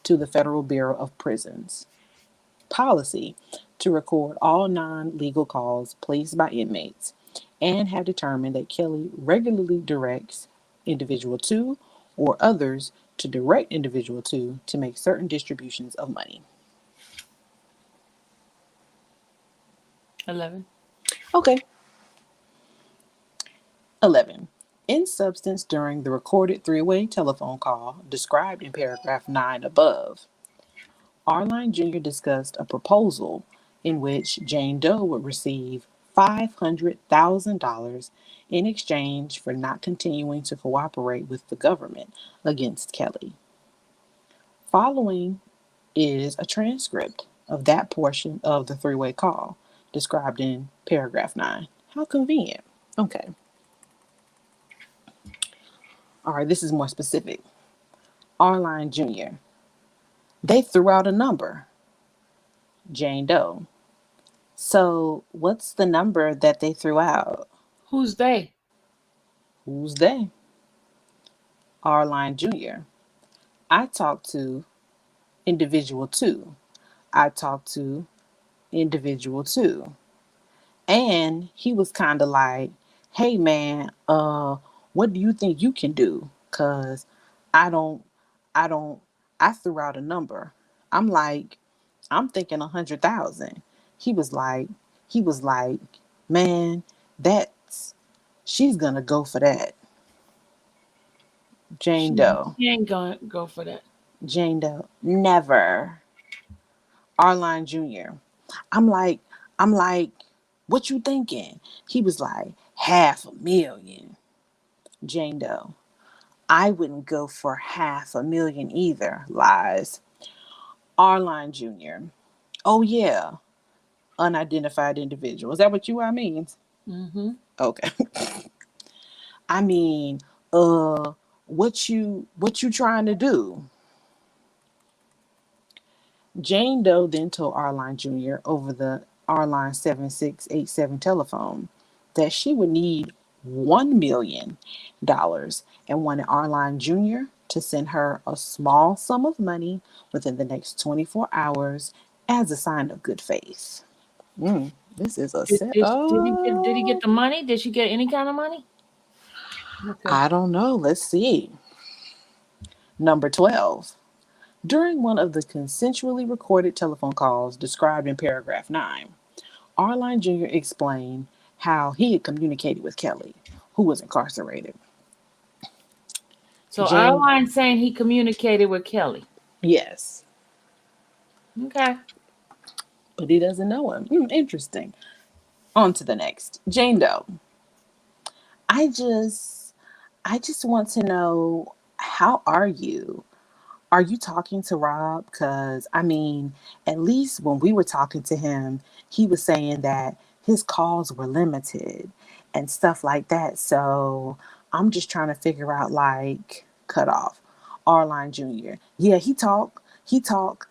[SPEAKER 2] to the Federal Bureau of Prisons policy to record all non-legal calls placed by inmates, and have determined that Kelly regularly directs individual two or others to direct individual two to make certain distributions of money.
[SPEAKER 1] 11.
[SPEAKER 2] Okay. 11. In substance, during the recorded three-way telephone call described in paragraph 9 above, Arline Jr. discussed a proposal in which Jane Doe would receive $500,000 in exchange for not continuing to cooperate with the government against Kelly. Following is a transcript of that portion of the three-way call described in paragraph 9. How convenient. Okay. All right, this is more specific. Arline Jr. They threw out a number. Jane Doe. So, what's the number that they threw out?
[SPEAKER 1] Who's they?
[SPEAKER 2] Who's they? Arline Jr. I talked to individual two. I talked to individual two. And he was kind of like, hey man, what do you think you can do? Cause I don't, I don't, I threw out a number. I'm like, I'm thinking 100,000. He was like, he was like, man, she's gonna go for that. Jane Doe.
[SPEAKER 1] She ain't gonna go for that.
[SPEAKER 2] Jane Doe. Never. Arline Jr. I'm like, what you thinking? He was like, 500,000. Jane Doe. I wouldn't go for 500,000 either. Lies. Arline Jr. Oh yeah. Unidentified individual. Is that what UI means? Okay. I mean, what you trying to do? Jane Doe then told Arline Jr. over the Arline 7687 telephone that she would need $1 million and wanted Arline Jr. to send her a small sum of money within the next 24 hours as a sign of good faith. This is a
[SPEAKER 3] Did,
[SPEAKER 2] set.
[SPEAKER 3] did, did he get
[SPEAKER 2] Oh,
[SPEAKER 3] the money? Did she get any kind of money? Okay.
[SPEAKER 2] I don't know. Let's see. Number 12. During one of the consensually recorded telephone calls described in paragraph 9, Arline Jr. explained how he had communicated with Kelly, who was incarcerated.
[SPEAKER 3] So
[SPEAKER 2] Jane,
[SPEAKER 3] Arline saying he communicated with Kelly.
[SPEAKER 2] yes,
[SPEAKER 3] Okay.
[SPEAKER 2] but he doesn't know him. Interesting. On to the next. Jane Doe. I just, I just want to know, how are you? Are you talking to Rob? Because, I mean, at least when we were talking to him, he was saying that his calls were limited and stuff like that. So I'm just trying to figure out, like, cut off. Arline Jr. Yeah, he talk. He talk.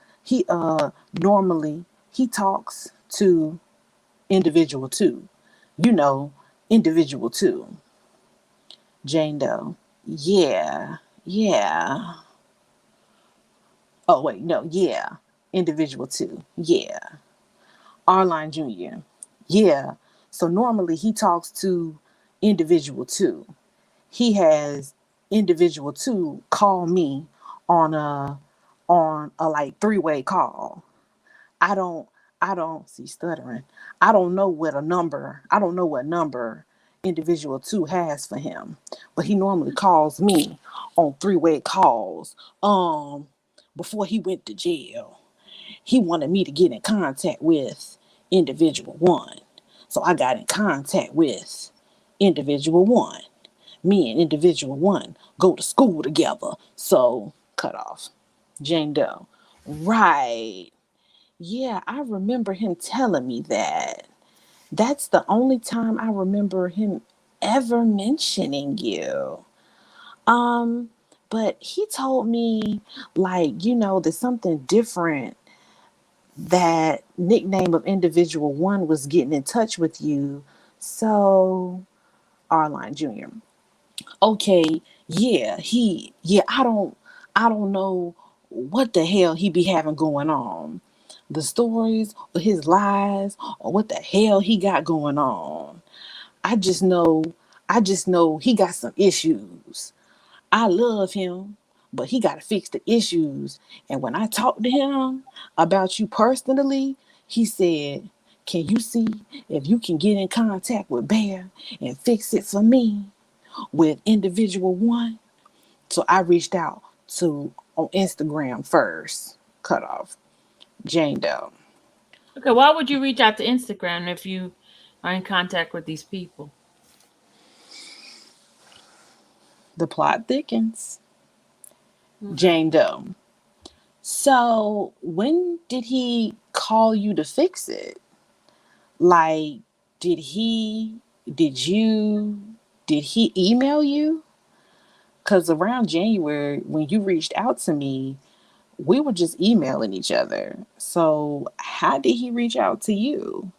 [SPEAKER 2] Normally he talks to individual two. You know, individual two. Jane Doe. Yeah. Yeah. Oh, wait, no, yeah. Individual two. Yeah. Arline Jr. Yeah. So normally he talks to individual two. He has individual two call me on a like three-way call. I don't I don't see stuttering. I don't know what number individual two has for him, but he normally calls me on three-way calls. Before he went to jail, he wanted me to get in contact with individual one. So I got in contact with individual one. Me and individual one go to school together. So cut off. Jane Doe. Right. Yeah, I remember him telling me that. That's the only time I remember him ever mentioning you. Um, but he told me, like, there's something different, that nickname of individual one was getting in touch with you. So, Arline Jr. Okay, I don't know what the hell he be having going on. The stories or his lies or what the hell he got going on. I just know I just know he got some issues. I love him, but he got to fix the issues. And when I talked to him about you personally, he said, "Can you see if you can get in contact with Bear and fix it for me with individual one?" So I reached out to on Instagram first. Cut off. Jane Doe.
[SPEAKER 3] Okay. Why would you reach out to Instagram if you are in contact with these people?
[SPEAKER 2] The plot thickens.
[SPEAKER 3] Okay.
[SPEAKER 2] Jane Doe. So when did he call you to fix it? Like, did he, did you, did he email you? Because around January, when you reached out to me, we were just emailing each other. So how did he reach out to you?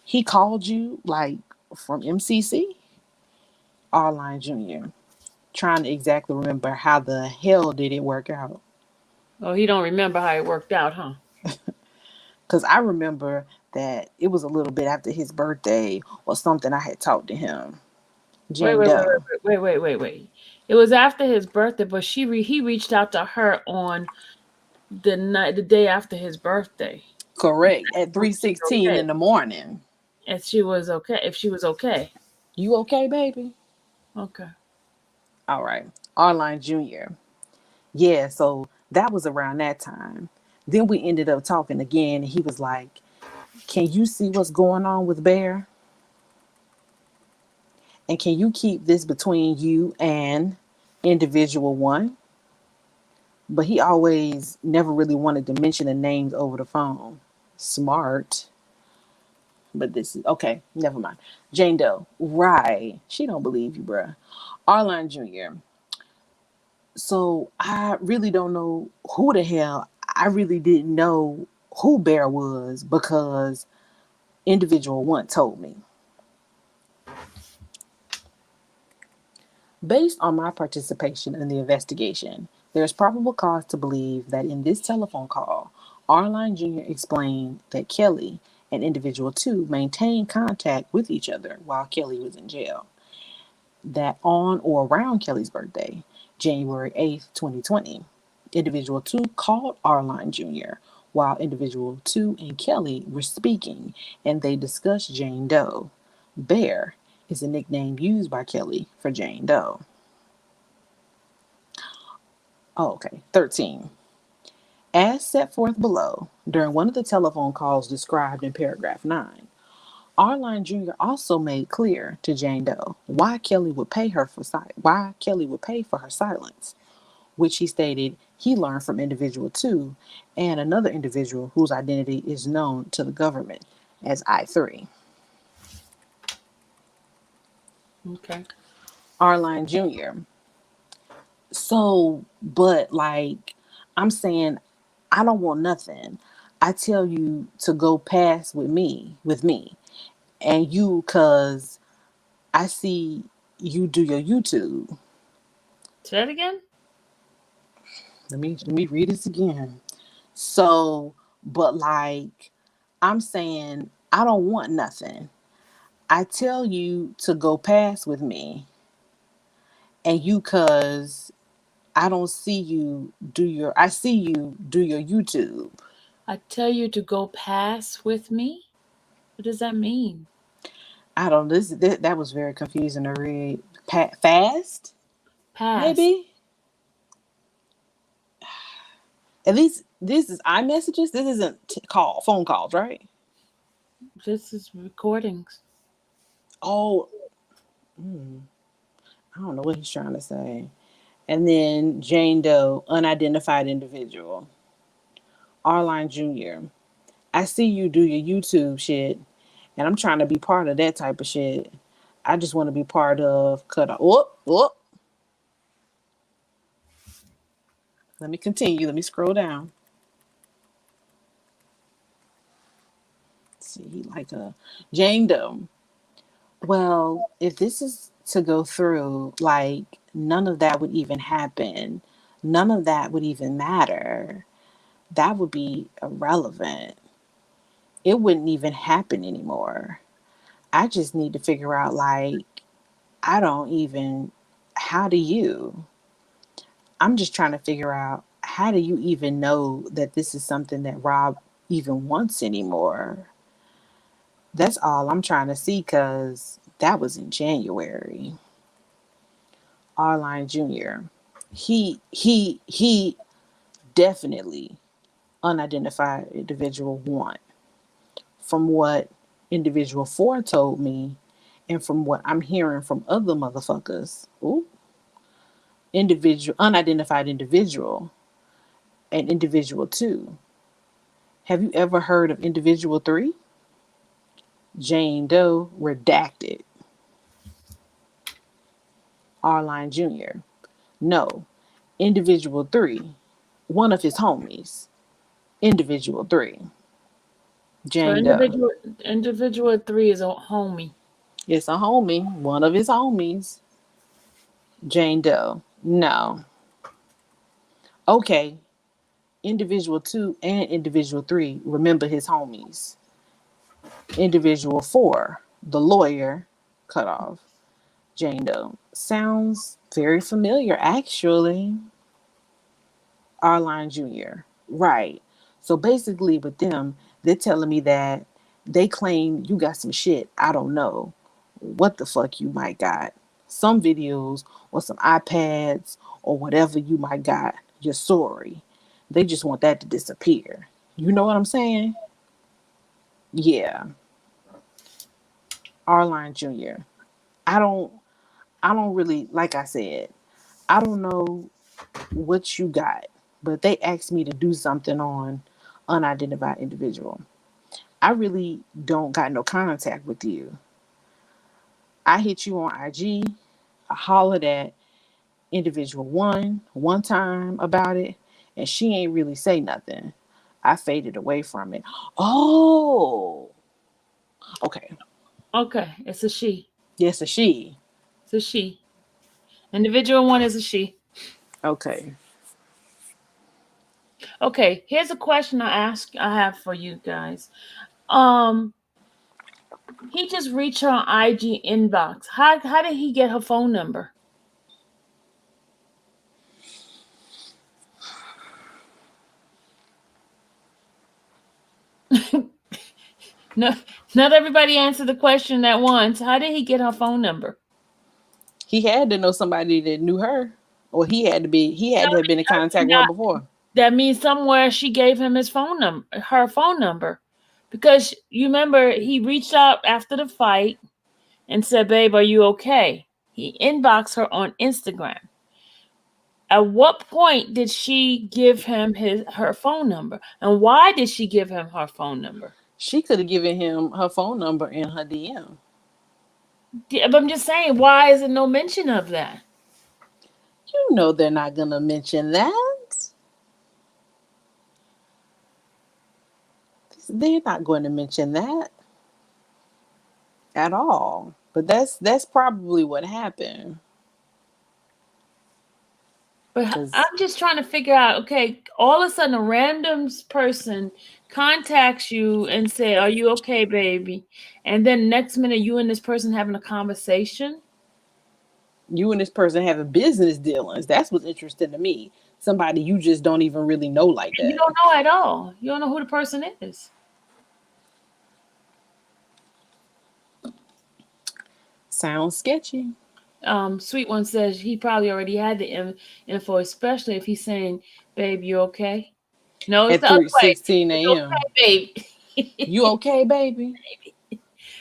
[SPEAKER 2] He called you, like, from MCC? Arline Jr. Trying to exactly remember how the hell did it work out.
[SPEAKER 3] Oh, he don't remember how it worked out, huh?
[SPEAKER 2] Because I remember that it was a little bit after his birthday or something I had talked to him.
[SPEAKER 3] Wait,
[SPEAKER 2] Jane
[SPEAKER 3] wait, wait,
[SPEAKER 2] Doe.
[SPEAKER 3] wait, wait, wait, wait, wait. It was after his birthday, but he reached out to her on the day after his birthday.
[SPEAKER 2] Correct. At
[SPEAKER 3] If she's
[SPEAKER 2] 3:16
[SPEAKER 3] okay.
[SPEAKER 2] in the morning.
[SPEAKER 3] If she was okay. If she was okay.
[SPEAKER 2] You okay, baby?
[SPEAKER 3] Okay.
[SPEAKER 2] All right. Arline Jr. Yeah, so that was around that time. Then we ended up talking again, and he was like, "Can you see what's going on with Bear? And can you keep this between you and individual one?" But he always never really wanted to mention the names over the phone. Smart. But this is okay, never mind. Jane Doe. Right. She don't believe you, bruh. Arline Jr. So I really don't know who the hell I really didn't know who Bear was because individual one told me. Based on my participation in the investigation, there is probable cause to believe that in this telephone call, Arline Jr. explained that Kelly and individual 2 maintained contact with each other while Kelly was in jail. That on or around Kelly's birthday, January 8th, 2020, individual 2 called Arline Jr. while individual 2 and Kelly were speaking and they discussed Jane Doe. Bear is a nickname used by Kelly for Jane Doe. Oh, okay. 13. As set forth below, during one of the telephone calls described in paragraph 9, Arline Jr. also made clear to Jane Doe why Kelly would pay for her silence, which he stated he learned from individual 2 and another individual whose identity is known to the government as I3.
[SPEAKER 3] Okay.
[SPEAKER 2] Arline Jr. So, but like, I'm saying, I don't want nothing. I tell you to go past with me, and you, cause I see you do your YouTube.
[SPEAKER 3] Say that again.
[SPEAKER 2] Let me read this again. So, but like, I'm saying, I don't want nothing. I tell you to go past with me, and you, cause I don't see you do your. I see you do your YouTube.
[SPEAKER 3] I tell you to go pass with me. What does that mean?
[SPEAKER 2] I don't. That was very confusing to read. Fast,
[SPEAKER 3] Pass.
[SPEAKER 2] maybe. At least this is iMessages. This isn't phone calls, right?
[SPEAKER 3] This is recordings.
[SPEAKER 2] Oh, I don't know what he's trying to say. And then Jane Doe, unidentified individual. Arline Jr. I see you do your YouTube shit, and I'm trying to be part of that type of shit. I just want to be part of cut off. Whoop, whoop. Let me continue. Let me scroll down. Let's see, like a Jane Doe. Well, if this is to go through, like none of that would even happen. None of that would even matter. That would be irrelevant. It wouldn't even happen anymore. I just need to figure out, like, I don't even, how do you? I'm just trying to figure out, how do you even know that this is something that Rob even wants anymore? That's all I'm trying to see, because that was in January. Arline Jr. He definitely unidentified individual 1. From what individual 4 told me, and from what I'm hearing from other motherfuckers, unidentified individual and individual 2. Have you ever heard of individual 3? Jane Doe redacted. Arline Jr. No. Individual 3. One of his homies. Individual 3.
[SPEAKER 3] So
[SPEAKER 2] Jane Doe.
[SPEAKER 3] individual 3 is a homie.
[SPEAKER 2] It's a homie. One of his homies. Jane Doe. No. Okay. Individual 2 and individual 3 remember his homies. Individual 4, the lawyer, cut off. Jane Doe. Sounds very familiar, actually. Arline Jr. Right. So basically, with them, they're telling me that they claim you got some shit. I don't know what the fuck you might got. Some videos or some iPads or whatever you might got. Your story. They just want that to disappear. You know what I'm saying? Yeah. Arline Jr. I don't I don't really, like I said, I don't know what you got, but they asked me to do something on unidentified individual. I really don't got no contact with you. I hit you on IG, I hollered at individual 1 time about it, and she ain't really say nothing. I faded away from it. Oh, okay.
[SPEAKER 3] Okay, it's a she.
[SPEAKER 2] Yes, a she.
[SPEAKER 3] It's a she. Individual one is a she.
[SPEAKER 2] Okay.
[SPEAKER 3] Okay, here's a question I have for you guys. Um, he just reached her on IG inbox. How did he get her phone number? No, not everybody answered the question at once. How did he get her phone number?
[SPEAKER 2] He had to know somebody that knew her, or he had to have been in contact with her before.
[SPEAKER 3] That means somewhere she gave him his phone number, her phone number, because you remember he reached out after the fight and said, "Babe, are you okay?" He inboxed her on Instagram. At what point did she give him her phone number, and why did she give him her phone number?
[SPEAKER 2] She could have given him her phone number in her DM.
[SPEAKER 3] But I'm just saying, why is there no mention of that?
[SPEAKER 2] You know they're not gonna mention that. They're not going to mention that at all. But that's probably what happened.
[SPEAKER 3] But
[SPEAKER 2] 'Cause
[SPEAKER 3] I'm just trying to figure out, okay, all of a sudden a random person contacts you and say, "Are you okay, baby?" And then next minute you and this person having a conversation.
[SPEAKER 2] you and this person having business dealings. That's what's interesting to me. Somebody you just don't even really know like
[SPEAKER 3] You
[SPEAKER 2] that.
[SPEAKER 3] don't know at all. You don't know who the person is.
[SPEAKER 2] Sounds sketchy.
[SPEAKER 3] Sweet One says he probably already had the info, especially if he's saying, "Babe, you okay?" No, it's
[SPEAKER 2] At
[SPEAKER 3] the other way.
[SPEAKER 2] 3:16
[SPEAKER 3] It's
[SPEAKER 2] a.m.
[SPEAKER 3] okay,
[SPEAKER 2] You
[SPEAKER 3] babe.
[SPEAKER 2] okay, baby?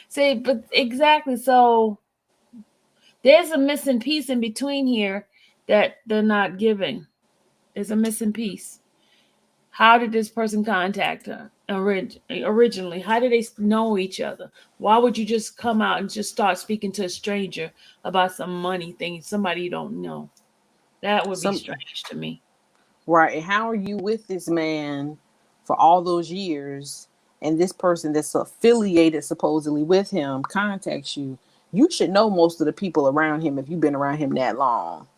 [SPEAKER 3] See, but exactly. So there's a missing piece in between here that they're not giving. There's a missing piece. How did this person contact her originally? How did they know each other? Why would you just come out and just start speaking to a stranger about some money thing, somebody you don't know? That would be
[SPEAKER 2] Some
[SPEAKER 3] strange to me.
[SPEAKER 2] right. And how are you with this man for all those years? And this person that's affiliated supposedly with him contacts you. You should know most of the people around him if you've been around him that long.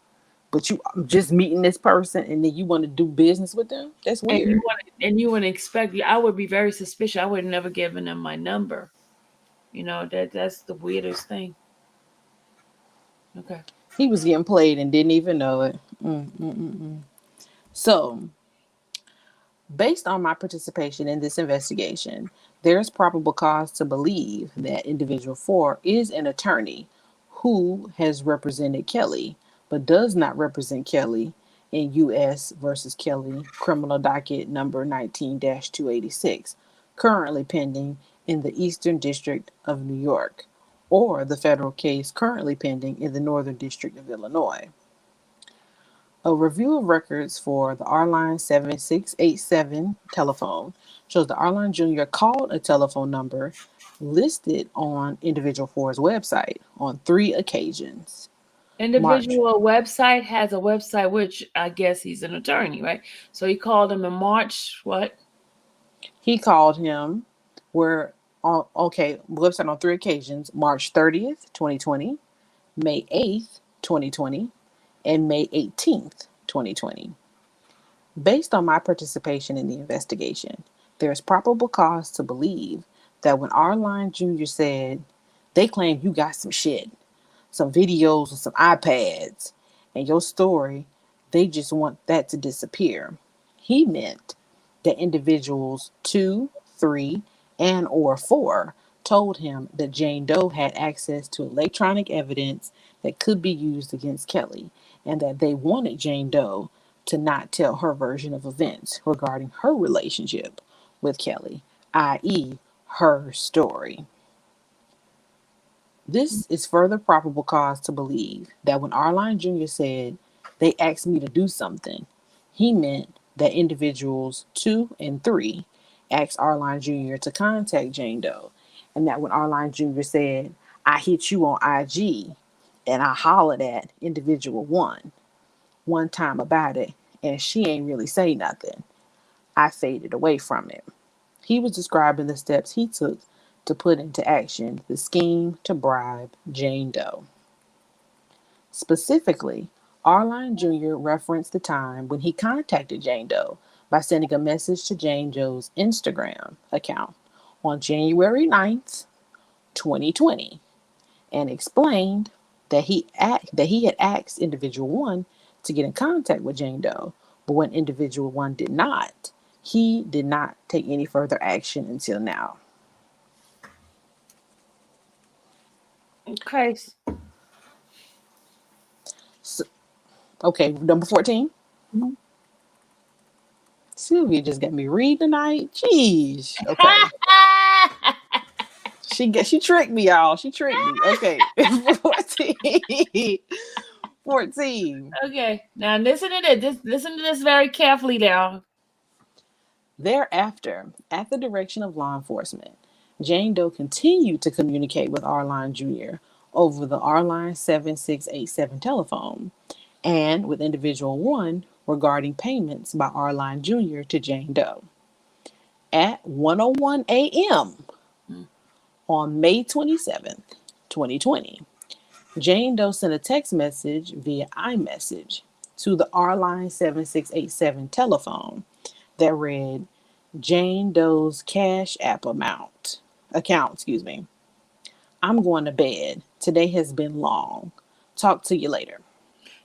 [SPEAKER 2] But you just meeting this person and then you want to do business with them? That's weird.
[SPEAKER 3] And you wouldn't expect. I would be very suspicious. I would have never given them my number. That's the weirdest thing. Okay.
[SPEAKER 2] He was getting played and didn't even know it. Mm-mm-mm-mm. So, based on my participation in this investigation, there is probable cause to believe that individual 4 is an attorney who has represented Kelly, but does not represent Kelly in U.S. versus Kelly criminal docket number 19-286, currently pending in the Eastern District of New York, or the federal case currently pending in the Northern District of Illinois. A review of records for the R-Line 7687 telephone shows that R-Line Jr. called a telephone number listed on Individual 4's website on 3 occasions. March.
[SPEAKER 3] Individual website has a website, which I guess he's an attorney, right? So he called him in March. What?
[SPEAKER 2] He called him website on 3 occasions, March 30th, 2020, May 8th, 2020, and May 18th, 2020. Based on my participation in the investigation, there is probable cause to believe that when R-Line Jr. said, they claim you got some shit, some videos and some iPads, and your story, they just want that to disappear. He meant that individuals 2, 3, and or 4 told him that Jane Doe had access to electronic evidence that could be used against Kelly, and that they wanted Jane Doe to not tell her version of events regarding her relationship with Kelly, i.e., her story. This is further probable cause to believe that when R-Line Jr. said, they asked me to do something, he meant that individuals 2 and 3 asked R-Line Jr. to contact Jane Doe, and that when R-Line Jr. said, I hit you on IG, and I hollered at individual 1 time about it, and she ain't really say nothing. I faded away from it. He was describing the steps he took to put into action the scheme to bribe Jane Doe. Specifically, Arline Jr. referenced the time when he contacted Jane Doe by sending a message to Jane Doe's Instagram account on January 9th, 2020, and explained that he had asked individual 1 to get in contact with Jane Doe, but when individual 1 did not, he did not take any further action until now.
[SPEAKER 3] Okay.
[SPEAKER 2] So, okay, number 14.
[SPEAKER 3] Mhm.
[SPEAKER 2] Sylvia just got me read tonight. Jeez. Okay. She tricked me, y'all. She tricked me. Okay. 14. 14.
[SPEAKER 3] Okay. Now listen to this. Listen to this very carefully now.
[SPEAKER 2] Thereafter, at the direction of law enforcement, Jane Doe continued to communicate with Arline Jr. over the Arline 7687 telephone and with individual 1 regarding payments by Arline Jr. to Jane Doe. At 1:01 a.m. on May 27th, 2020, Jane Doe sent a text message via iMessage to the Arline 7687 telephone that read, Jane Doe's Cash App account. I'm going to bed. Today has been long. Talk to you later.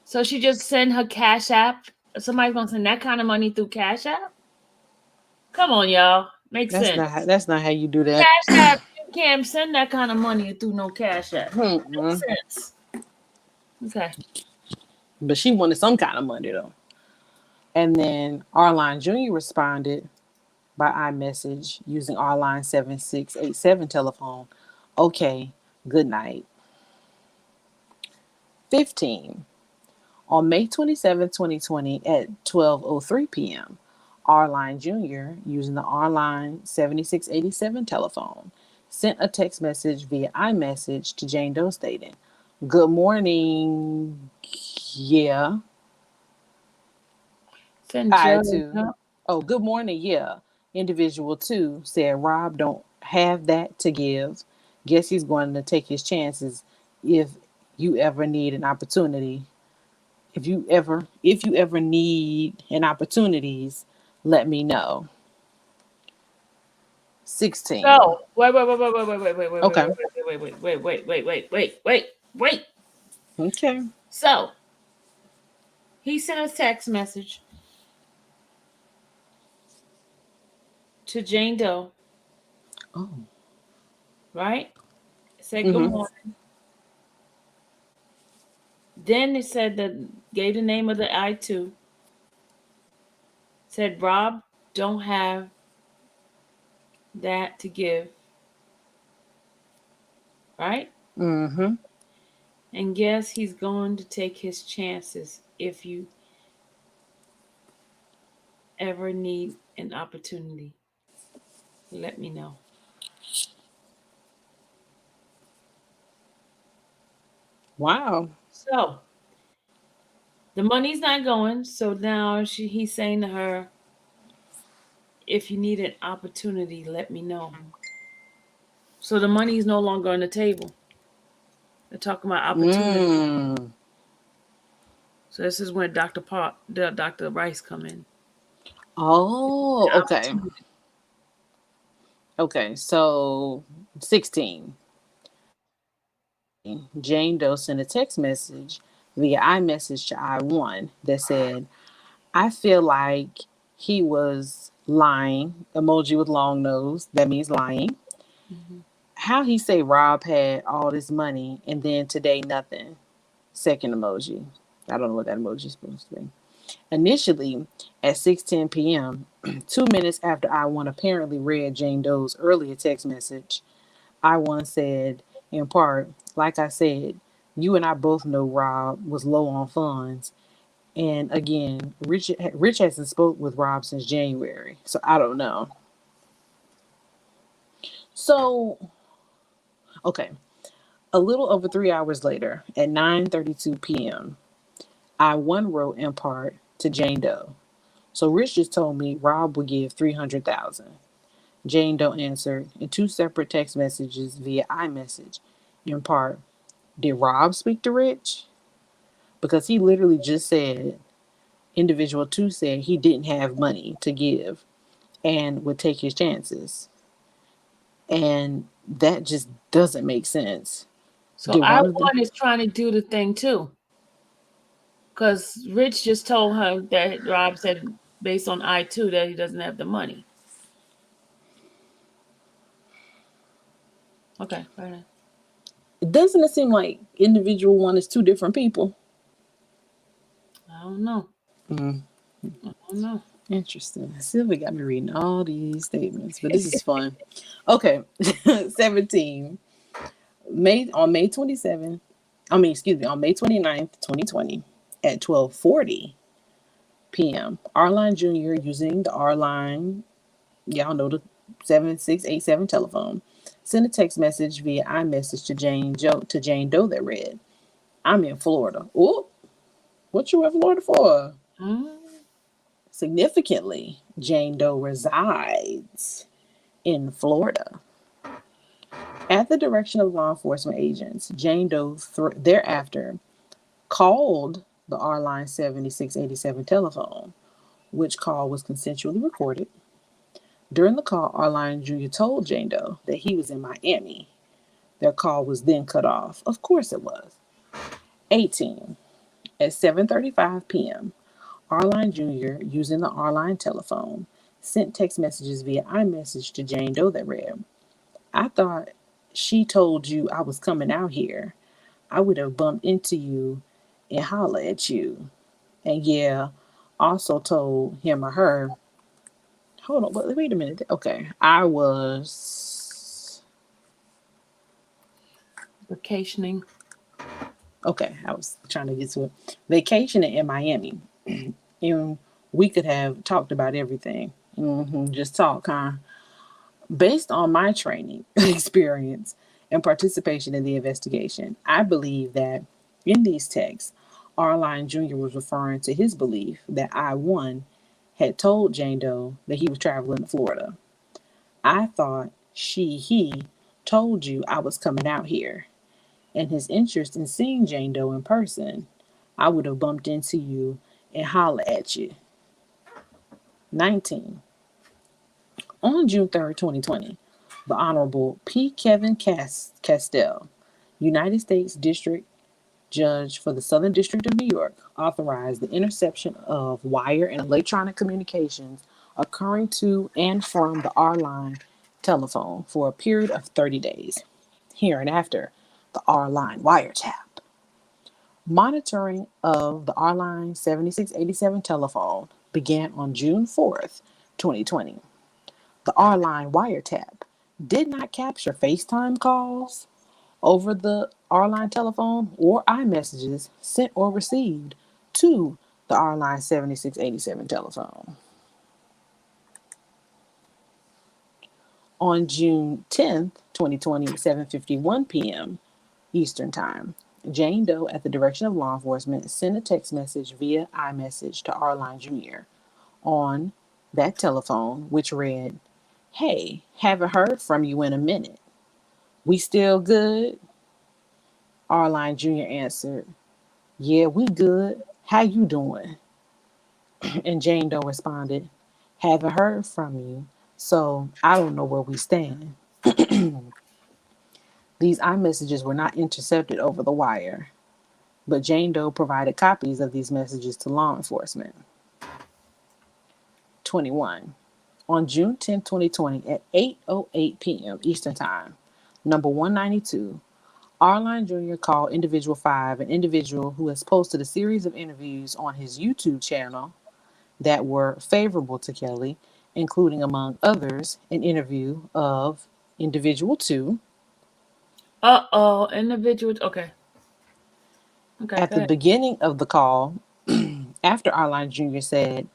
[SPEAKER 3] So she just sent her Cash App. Somebody's gonna send that kind of money through Cash App? Come on, y'all. Makes sense.
[SPEAKER 2] That's not how you do that.
[SPEAKER 3] Cash App, you can't send that kind of money through no Cash App. Makes sense. Okay.
[SPEAKER 2] But she wanted some kind of money though. And then Arline Jr. responded by iMessage using Arline 7687 telephone. Okay, good night. 15. On May 27, 2020 at 12:03 p.m., Arline Jr., using the Arline 7687 telephone, sent a text message via iMessage to Jane Doe stating, good morning, yeah. I too. Oh, good morning, yeah. Individual 2 said Rob don't have that to give. Guess he's going to take his chances if you ever need an opportunity. If you ever need an opportunities, let me know. 16.
[SPEAKER 3] So wait.
[SPEAKER 2] Okay.
[SPEAKER 3] Wait.
[SPEAKER 2] Okay.
[SPEAKER 3] So he sent a text message to Jane Doe.
[SPEAKER 2] Oh.
[SPEAKER 3] Right? Said good morning. Then it said that gave the name of the I2. Said Rob don't have that to give. Right?
[SPEAKER 2] Mm-hmm.
[SPEAKER 3] And guess he's going to take his chances if you ever need an opportunity. Let me know.
[SPEAKER 2] Wow.
[SPEAKER 3] So the money's not going. So now he's saying to her, if you need an opportunity, let me know. So the money is no longer on the table. They're talking about opportunity. So this is when Dr. Rice come in.
[SPEAKER 2] Oh, okay. Okay, so 16. Jane Doe sent a text message via iMessage to I1 that said, I feel like he was lying. Emoji with long nose. That means lying. Mm-hmm. How he say Rob had all this money and then today nothing. Second emoji. I don't know what that emoji is supposed to be. Initially, at 6:10 p.m., 2 minutes after I1 apparently read Jane Doe's earlier text message, I1 said, in part, like I said, you and I both know Rob was low on funds. And again, Rich hasn't spoke with Rob since January, so I don't know. So, okay. A little over 3 hours later, at 9:32 p.m., I1 wrote in part, to Jane Doe. So Rich just told me Rob would give $300,000. Jane Doe answered in 2 separate text messages via iMessage. In part, did Rob speak to Rich? Because he literally just said, individual 2 said he didn't have money to give and would take his chances. And that just doesn't make sense.
[SPEAKER 3] So
[SPEAKER 2] Did
[SPEAKER 3] I
[SPEAKER 2] one of them?
[SPEAKER 3] one is trying to do the thing too. Because Rich just told her that Rob said based on I-2 that he doesn't have the money. Okay, right now.
[SPEAKER 2] Doesn't it seem like individual 1 is 2 different people?
[SPEAKER 3] I don't know.
[SPEAKER 2] Mm,
[SPEAKER 3] I don't know.
[SPEAKER 2] interesting. Sylvia got me reading all these statements, but this is fun. Okay, 17. On May 29th, 2020, at 12:40 p.m., R-Line Jr. using the R-Line, y'all know, the 7687 telephone, sent a text message via iMessage to Jane Doe that read, "I'm in Florida." Oh, what you in Florida for? Significantly, Jane Doe resides in Florida. At the direction of law enforcement agents, Jane Doe thereafter called the R-Line 7687 telephone, which call was consensually recorded. During the call, R-Line Jr. told Jane Doe that he was in Miami. Their call was then cut off. Of course it was. 18. At 7:35 p.m., R-Line Jr., using the R-Line telephone, sent text messages via iMessage to Jane Doe that read, "I thought she told you I was coming out here. I would have bumped into you and holler at you." And yeah, also told him or her, hold on, wait a minute. Okay, I was
[SPEAKER 3] Vacationing.
[SPEAKER 2] okay. I was trying to get to it. Vacationing in Miami, and we could have talked about everything. Just talk, huh? Based on my training experience and participation in the investigation, I believe that in these texts, R-Line Jr. was referring to his belief that I-1 had told Jane Doe that he was traveling to Florida. "I thought he told you I was coming out here, and his interest in seeing Jane Doe in person. I would have bumped into you and holler at you." 19. On June 3rd, 2020, the Honorable P. Kevin Castell, United States District Judge for the Southern District of New York, authorized the interception of wire and electronic communications occurring to and from the R-Line telephone for a period of 30 days. Hereinafter, the R-Line wiretap. Monitoring of the R-Line 7687 telephone began on June 4th, 2020. The R-Line wiretap did not capture FaceTime calls over the R-Line telephone or iMessages sent or received to the R-Line 7687 telephone. On June 10th, 2020, at 7:51 p.m. Eastern Time, Jane Doe, at the direction of law enforcement, sent a text message via iMessage to R-Line Jr. on that telephone, which read, "Hey, haven't heard from you in a minute. We still good?" R-Line Jr. answered, "Yeah, we good. How you doing?" And Jane Doe responded, "Haven't heard from you, so I don't know where we stand." These iMessages were not intercepted over the wire, but Jane Doe provided copies of these messages to law enforcement. 21. On June 10, 2020, at 8:08 p.m. Eastern Time, number 192, R-Line Jr. called Individual 5, an individual who has posted a series of interviews on his YouTube channel that were favorable to Kelly, including, among others, an interview of Individual 2.
[SPEAKER 3] Individual. Okay.
[SPEAKER 2] At the beginning of the call, after R-Line Jr. said,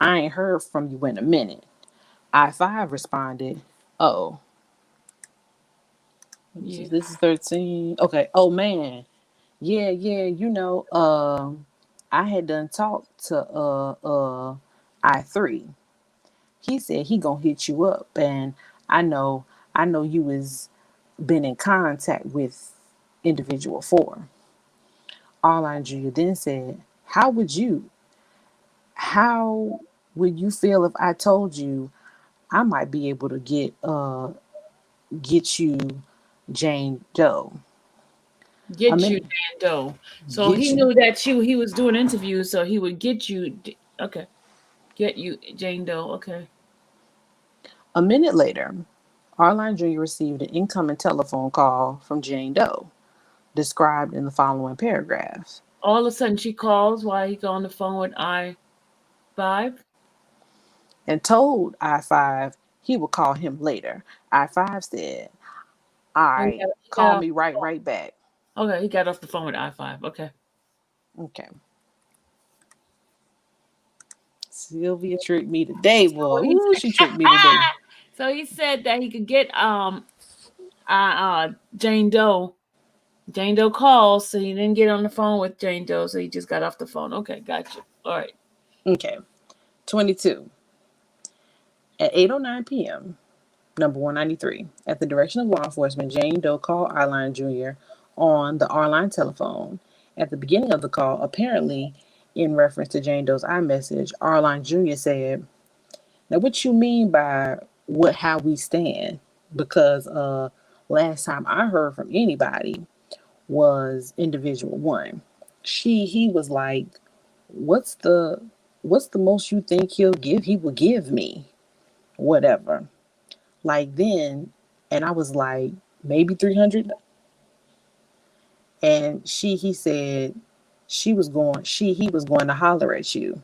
[SPEAKER 2] "I ain't heard from you in a minute," I-5 responded, "Oh,
[SPEAKER 3] Yeah.
[SPEAKER 2] this is 13. Okay. Oh man. Yeah, I had done talked to I3. He said he gonna hit you up, and I know you was been in contact with individual 4. Arline Jr. then said, how would you feel if I told you I might be able to get you Jane Doe? A
[SPEAKER 3] Get you
[SPEAKER 2] minute,
[SPEAKER 3] Jane Doe. So
[SPEAKER 2] get
[SPEAKER 3] he
[SPEAKER 2] you.
[SPEAKER 3] knew that he was doing interviews, so he would get you. Okay, get you Jane Doe. Okay.
[SPEAKER 2] A minute later, Arline Jr. received an incoming telephone call from Jane Doe, described in the following paragraph,
[SPEAKER 3] All of a sudden, she calls while he go on the phone with I5.
[SPEAKER 2] and told I5 he would call him later. I5 said, "All
[SPEAKER 3] Oh,
[SPEAKER 2] right,
[SPEAKER 3] he got
[SPEAKER 2] call
[SPEAKER 3] off
[SPEAKER 2] me
[SPEAKER 3] the
[SPEAKER 2] right back."
[SPEAKER 3] phone. Okay, he got off the phone with I5. Okay.
[SPEAKER 2] Okay. Sylvia tricked me today, boy.
[SPEAKER 3] So he
[SPEAKER 2] Ooh, she tricked me today.
[SPEAKER 3] so he said that he could get Jane Doe. Jane Doe calls, so he didn't get on the phone with Jane Doe, so he just got off the phone. Okay, gotcha. All right.
[SPEAKER 2] Okay. 22. At 8:09 p.m., number 193, at the direction of law enforcement, Jane Doe called Arline Jr. on the R-line telephone. At the beginning of the call, apparently in reference to Jane Doe's iMessage, Arline Jr. said, "Now, what you mean by how we stand?" Because last time I heard from anybody was individual 1. He was like, "What's the most you think he will give me?" Whatever. Like then, and I was like, maybe 300. And he said he was going to holler at you.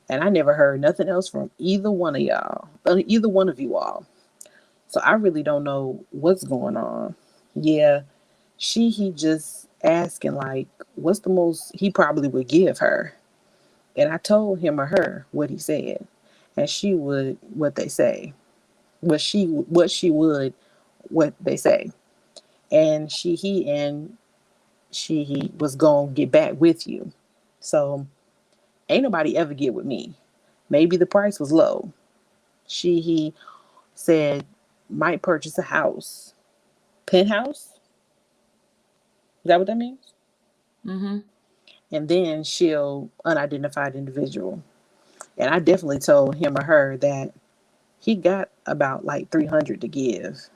[SPEAKER 2] And I never heard nothing else from either one of y'all, either one of you all. So I really don't know what's going on. Yeah, he just asking like, what's the most he probably would give her? And I told him or her what he said, and she would what they say, what they say, and he was gonna get back with you. So ain't nobody ever get with me. Maybe the price was low. He said might purchase a house, penthouse. Is that what that means?
[SPEAKER 3] Mm-hmm.
[SPEAKER 2] And then she'll unidentified individual. And I definitely told him or her that he got about like 300 to give.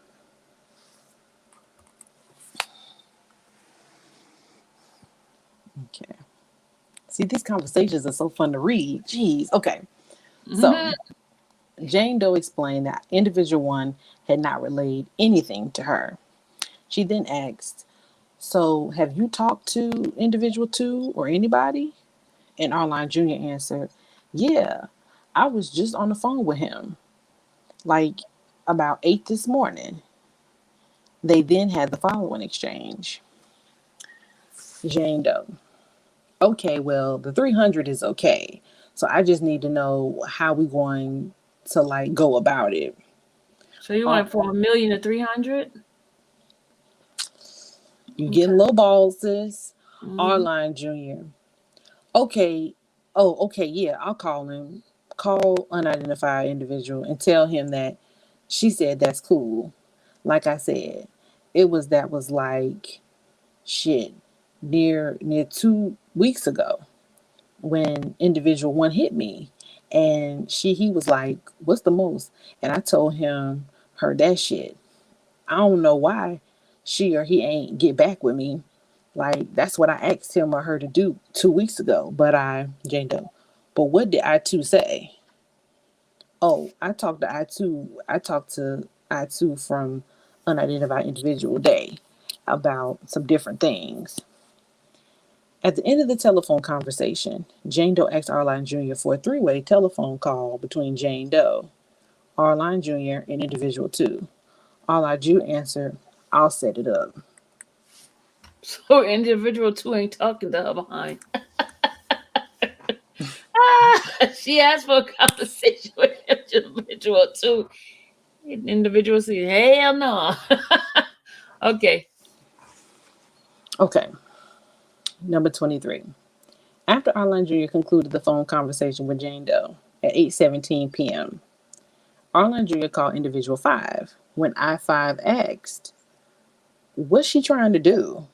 [SPEAKER 2] Okay. See, these conversations are so fun to read. Jeez. Okay. So
[SPEAKER 3] Mm-hmm.
[SPEAKER 2] Jane Doe explained that individual 1 had not relayed anything to her. She then asked, "So have you talked to individual 2 or anybody?" And Arline Jr. answered, "Yeah, I was just on the phone with him, like about 8 this morning." They then had the following exchange. Jane Doe: "Okay, well, the 300 is okay. So I just need to know how we going to like go about it."
[SPEAKER 3] So you
[SPEAKER 2] Ar-
[SPEAKER 3] went for 1,000,000 to 300?
[SPEAKER 2] you
[SPEAKER 3] Okay.
[SPEAKER 2] getting low balls, sis.
[SPEAKER 3] Mm-hmm.
[SPEAKER 2] Arline Jr.: "Okay. Oh, okay, yeah, I'll call him. Call unidentified individual and tell him that she said that's cool. Like I said, that was like shit near 2 weeks ago when individual 1 hit me, and he was like, what's the most? And I told him her that shit. I don't know why she or he ain't get back with me. Like that's what I asked him or her to do 2 weeks ago. But Jane Doe. But what did I2 say? Oh, I talked to I2 from unidentified individual day about some different things. At the end of the telephone conversation, Jane Doe asked Arline Jr. for a 3-way telephone call between Jane Doe, Arline Jr., and individual 2. Arline Jr. answered, "I'll set it up."
[SPEAKER 3] So individual 2 ain't talking to her behind. She asked for a conversation with individual 2. Individual said, hell no. Okay.
[SPEAKER 2] Okay, number 23. After Arline Jr. concluded the phone conversation with Jane Doe at 8:17 p.m., Arline Jr. called individual 5 when I-5 asked, "What's she trying to do?"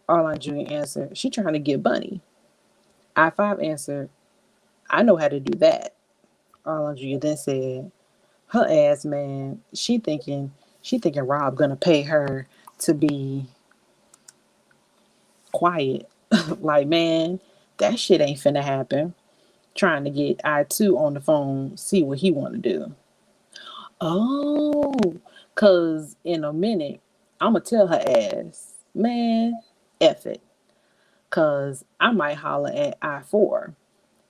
[SPEAKER 2] Arline Jr. answered, "She trying to get Bunny." I-5 answered, "I know how to do that." Arline Jr. then said, "Her ass, man, she thinking Rob gonna pay her to be quiet." Like, man, that shit ain't finna happen. Trying to get I2 on the phone, see what he want to do. Oh, cause in a minute, I'ma tell her ass, man, F it. Cause I might holler at I4.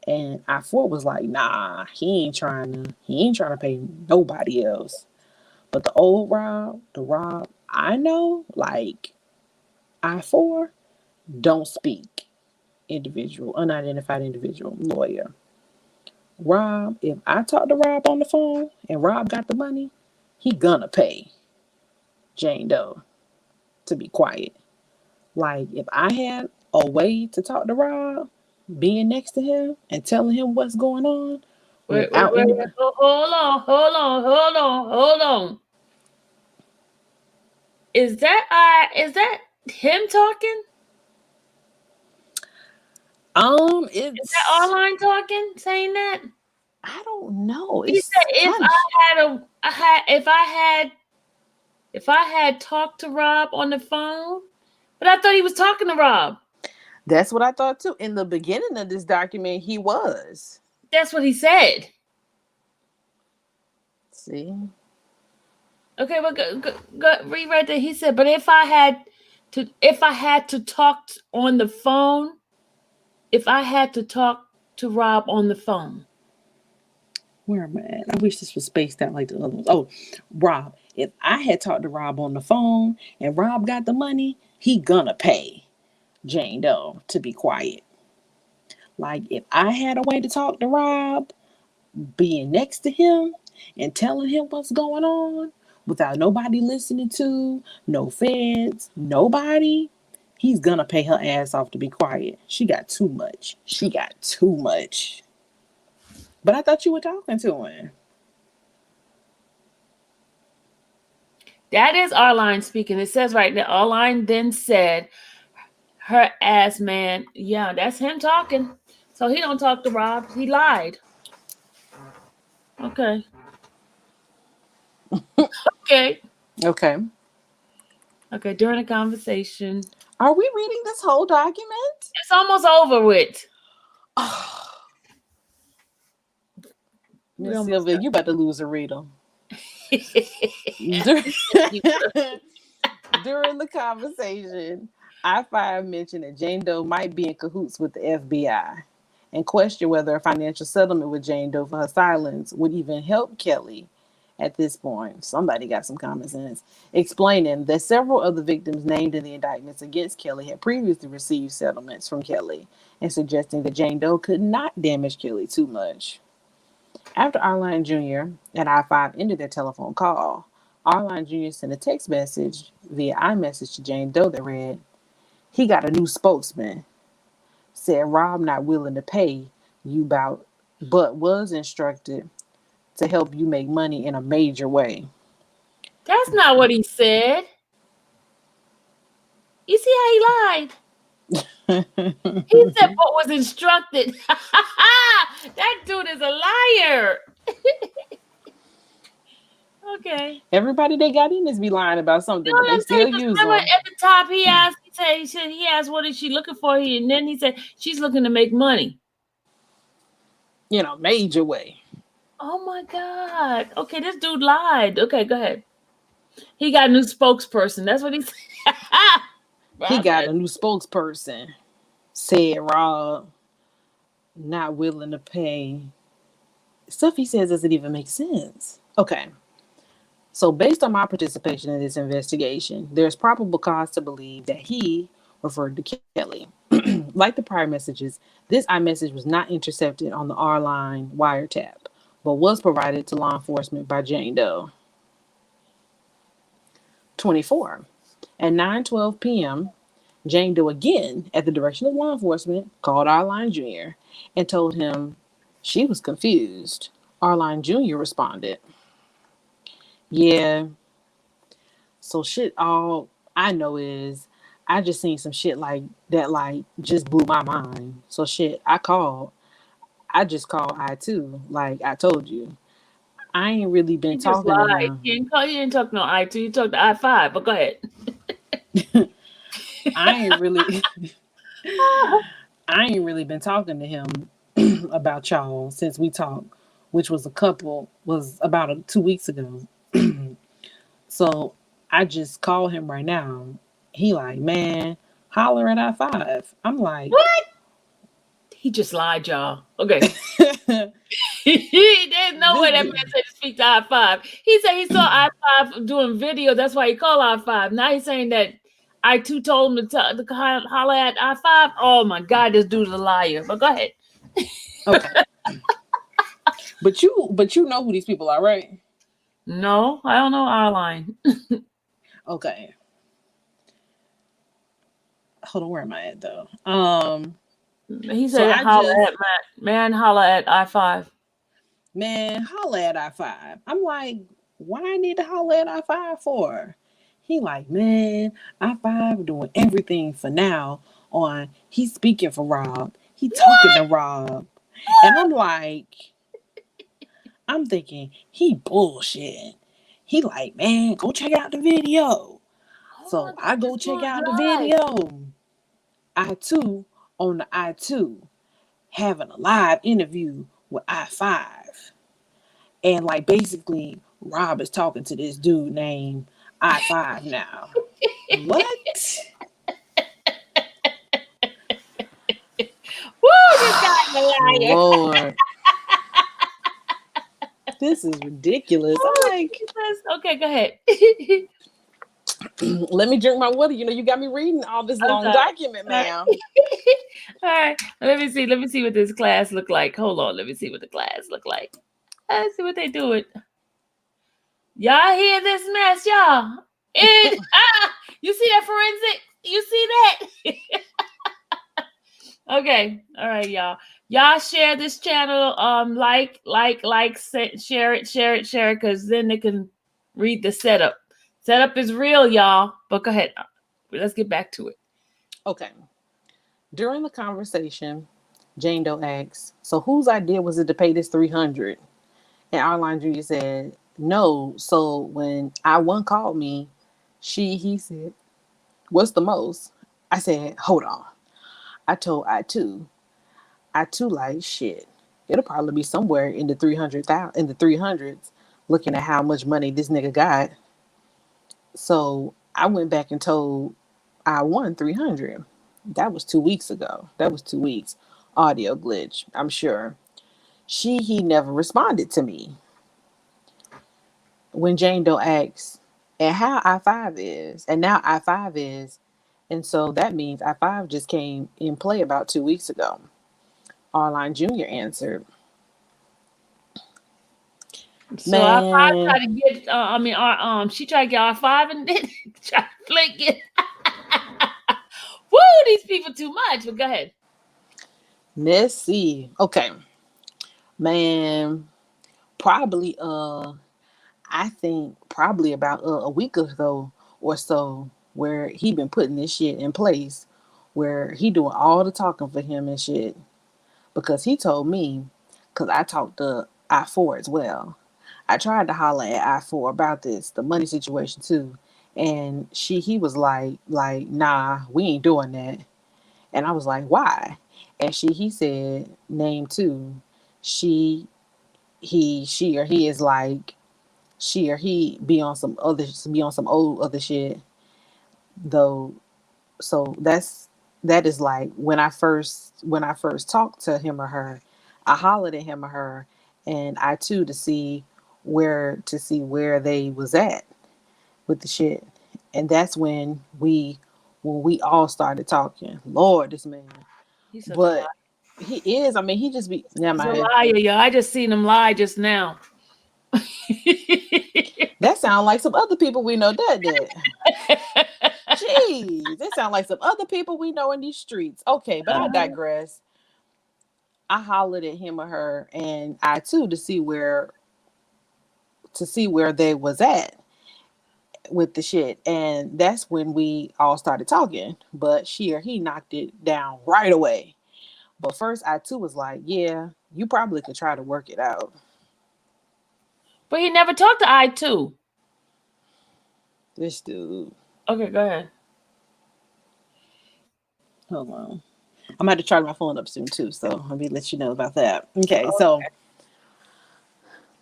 [SPEAKER 2] And I4 was like, nah, he ain't trying to pay nobody else. But the old Rob, the Rob I know, like I4, don't speak. Individual, unidentified individual, lawyer. Rob, if I talk to Rob on the phone and Rob got the money, he gonna pay Jane Doe to be quiet. Like, if I had a way to talk to Rob, being next to him and telling him what's going on without anybody.
[SPEAKER 3] Hold on. Is that him talking?
[SPEAKER 2] It's
[SPEAKER 3] Is that Arline talking, saying that?
[SPEAKER 2] I don't know.
[SPEAKER 3] He said if I had talked to Rob on the phone, but I thought he was talking to Rob.
[SPEAKER 2] That's what I thought too. In the beginning of this document, he was.
[SPEAKER 3] That's what he said.
[SPEAKER 2] See?
[SPEAKER 3] Okay, but go read right there. He said, but if I had to talk on the phone, if I had to talk to Rob on the phone.
[SPEAKER 2] Where am I at? I wish this was spaced out like the other ones. Oh, Rob. If I had talked to Rob on the phone and Rob got the money, he gonna pay Jane Doe to be quiet. Like, if I had a way to talk to Rob, being next to him and telling him what's going on without nobody listening to, no feds, nobody, he's gonna pay her ass off to be quiet. She got too much. But I thought you were talking to him.
[SPEAKER 3] That is Arline speaking. It says right there, Arline then said, her ass, man. Yeah, that's him talking. So he don't talk to Rob. He lied. Okay.
[SPEAKER 2] Okay.
[SPEAKER 3] During the conversation.
[SPEAKER 2] Are we reading this whole document?
[SPEAKER 3] It's almost over with.
[SPEAKER 2] Miss Sylvia, you about to lose a reader. During the conversation, I-5 mentioned that Jane Doe might be in cahoots with the FBI and questioned whether a financial settlement with Jane Doe for her silence would even help Kelly at this point. Somebody got some common sense. Explaining that several of the victims named in the indictments against Kelly had previously received settlements from Kelly and suggesting that Jane Doe could not damage Kelly too much. After Arline Jr. and I-5 ended their telephone call, Arline Jr. sent a text message via iMessage to Jane Doe that read, "He got a new spokesman. Said Rob not willing to pay you about, but was instructed to help you make money in a major way."
[SPEAKER 3] That's not what he said. You see how he lied? He said what was instructed. That dude is a liar. Okay.
[SPEAKER 2] Everybody they got in is be lying about something, but they still use them.
[SPEAKER 3] At the top, he asked what is she looking for here? And then he said, she's looking to make money.
[SPEAKER 2] In a major way.
[SPEAKER 3] Oh my God. Okay, this dude lied. Okay, go ahead. He got a new spokesperson. That's what he said.
[SPEAKER 2] He got a new spokesperson. Said Rob not willing to pay. Stuff he says doesn't even make sense. Okay. So based on my participation in this investigation, there's probable cause to believe that he referred to Kelly. Like the prior messages, this iMessage was not intercepted on the R-Line wiretap, but was provided to law enforcement by Jane Doe. 24. At 9:12 p.m., Jane Doe again, at the direction of law enforcement, called Arline Jr. and told him she was confused. Arline Jr. responded, "Yeah, so shit, all I know is I just seen some shit like that, like just blew my mind. So shit, I just called I too, like I told you. I ain't really been
[SPEAKER 3] You just
[SPEAKER 2] talking to
[SPEAKER 3] lied.
[SPEAKER 2] him.
[SPEAKER 3] You didn't talk no I2. You talked to I5, but go ahead.
[SPEAKER 2] I ain't really I ain't really been talking to him about y'all since we talked, which was about 2 weeks ago. So I just called him right now. He like, man, holler at I5. I'm like,
[SPEAKER 3] What? He just lied, y'all. Okay. There's no way that man said to speak to I5. He said he saw I5 doing video. That's why he called I5. Now he's saying that I2 told him to holler at I5. Oh my God, this dude's a liar. But go ahead.
[SPEAKER 2] Okay. But you know who these people are, right?
[SPEAKER 3] No, I don't know Arline.
[SPEAKER 2] Okay. Hold on, where am I at though?
[SPEAKER 3] He said holler at I5.
[SPEAKER 2] Man, holla at I5. I'm like, why I need to holla at I5 for? He like, man, I5 doing everything for now on he's speaking for Rob. He talking to Rob. And I'm like, I'm thinking, he bullshit. He like, man, go check out the video. So I go check out the video. I2 on the I2 having a live interview with I5. And like basically Rob is talking to this dude named I5 now. What?
[SPEAKER 3] Woo, this guy's a liar.
[SPEAKER 2] Lord. This is ridiculous. I'm like,
[SPEAKER 3] okay, go ahead.
[SPEAKER 2] let me drink my water. You know, you got me reading all this long document now.
[SPEAKER 3] All right. Let me see what this class look like. Hold on. Let me see what the class look like. Let's see what they doing. Y'all hear this mess, y'all? You see that forensic? You see that? Okay. All right, y'all. Y'all share this channel. Share it, because then they can read the setup. Setup is real, y'all. But go ahead. Let's get back to it.
[SPEAKER 2] Okay. During the conversation, Jane Doe asked, so whose idea was it to pay this $300? And Arline Jr. said, no. So when I1 called me, he said, what's the most? I said, hold on. I told I2 like, shit, it'll probably be somewhere in the 300s, looking at how much money this nigga got. So I went back and told I1 300. That was 2 weeks ago. That was 2 weeks. Audio glitch, I'm sure. He never responded to me. When Jane Doe asks, and how I5 is, and now I5 is, and so that means I5 just came in play about 2 weeks ago. Arline Jr. answered,
[SPEAKER 3] so I5 tried to get, she tried to get R5 and then try to flick it. Woo, these people too much, but go ahead.
[SPEAKER 2] Let's see. Okay. Man, probably, I think probably about a week ago or so, where he been putting this shit in place, where he doing all the talking for him and shit, because he told me, because I talked to I4 as well. I tried to holler at I4 about this, the money situation too, and he was like, nah, we ain't doing that. And I was like, why? And he said, name 2. She or he is like, she or he be on some old other shit though. So that is like when I first talked to him or her, I hollered at him or her, and I2 to see where they was at with the shit. And that's when we all started talking. Lord, this man. But he is, I mean, he just be
[SPEAKER 3] He's a liar, y'all. I just seen him lie just now.
[SPEAKER 2] That sounds like some other people we know that did. Jeez, they sound like some other people we know in these streets. Okay, but I digress. I hollered at him or her and I too to see where they was at with the shit. And that's when we all started talking. But she or he knocked it down right away. But first I too was like, yeah, you probably could try to work it out.
[SPEAKER 3] But he never talked to I2.
[SPEAKER 2] This dude.
[SPEAKER 3] Okay, go ahead.
[SPEAKER 2] Hold on. I'm going to charge my phone up soon too, so let me let you know about that. Okay, so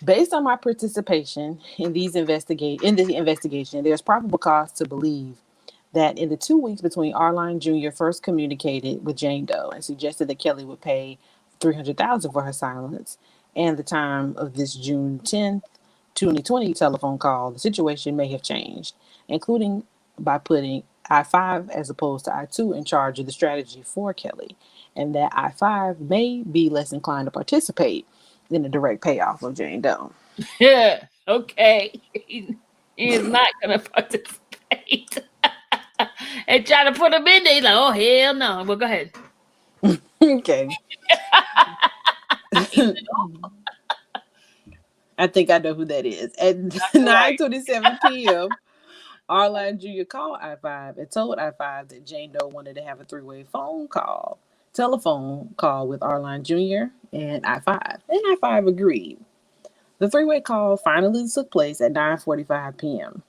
[SPEAKER 2] based on my participation in the investigation, there's probable cause to believe that in the 2 weeks between Arline Jr. first communicated with Jane Doe and suggested that Kelly would pay $300,000 for her silence, and the time of this June 10th, 2020 telephone call, the situation may have changed, including by putting I-5 as opposed to I-2 in charge of the strategy for Kelly, and that I-5 may be less inclined to participate in the direct payoff of Jane Doe.
[SPEAKER 3] Yeah, okay. He is not going to participate. And try to put him in there. He's like, oh, hell no. Well, go ahead.
[SPEAKER 2] Okay. I think I know who that is. At 9:27 p.m., Arline Jr. called I-5 and told I-5 that Jane Doe wanted to have a three-way telephone call with Arline Jr. and I-5. And I-5 agreed. The three-way call finally took place at 9:45 p.m.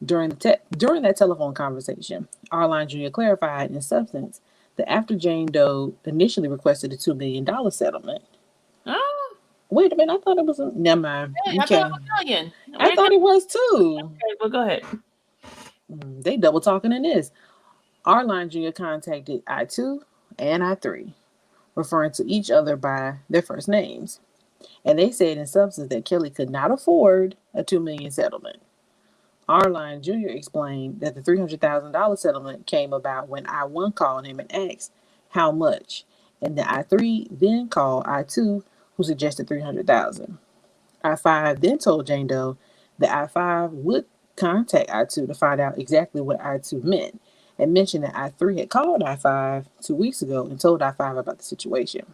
[SPEAKER 2] During that telephone conversation, Arline Jr. clarified in substance that after Jane Doe initially requested a $2 million settlement.
[SPEAKER 3] Oh.
[SPEAKER 2] Wait a minute, I thought it was never mind.
[SPEAKER 3] Yeah,
[SPEAKER 2] Okay.
[SPEAKER 3] I thought it was $1 million.
[SPEAKER 2] I thought it was too.
[SPEAKER 3] Okay, well, go ahead.
[SPEAKER 2] They double talking in this. Arline Jr. contacted I-2 and I-3, referring to each other by their first names. And they said in substance that Kelly could not afford a $2 million settlement. Arline Jr. explained that the $300,000 settlement came about when I-1 called him and asked how much, and the I-3 then called I-2, who suggested $300,000. I-5 then told Jane Doe that I-5 would contact I-2 to find out exactly what I-2 meant, and mentioned that I-3 had called I-5 2 weeks ago and told I-5 about the situation.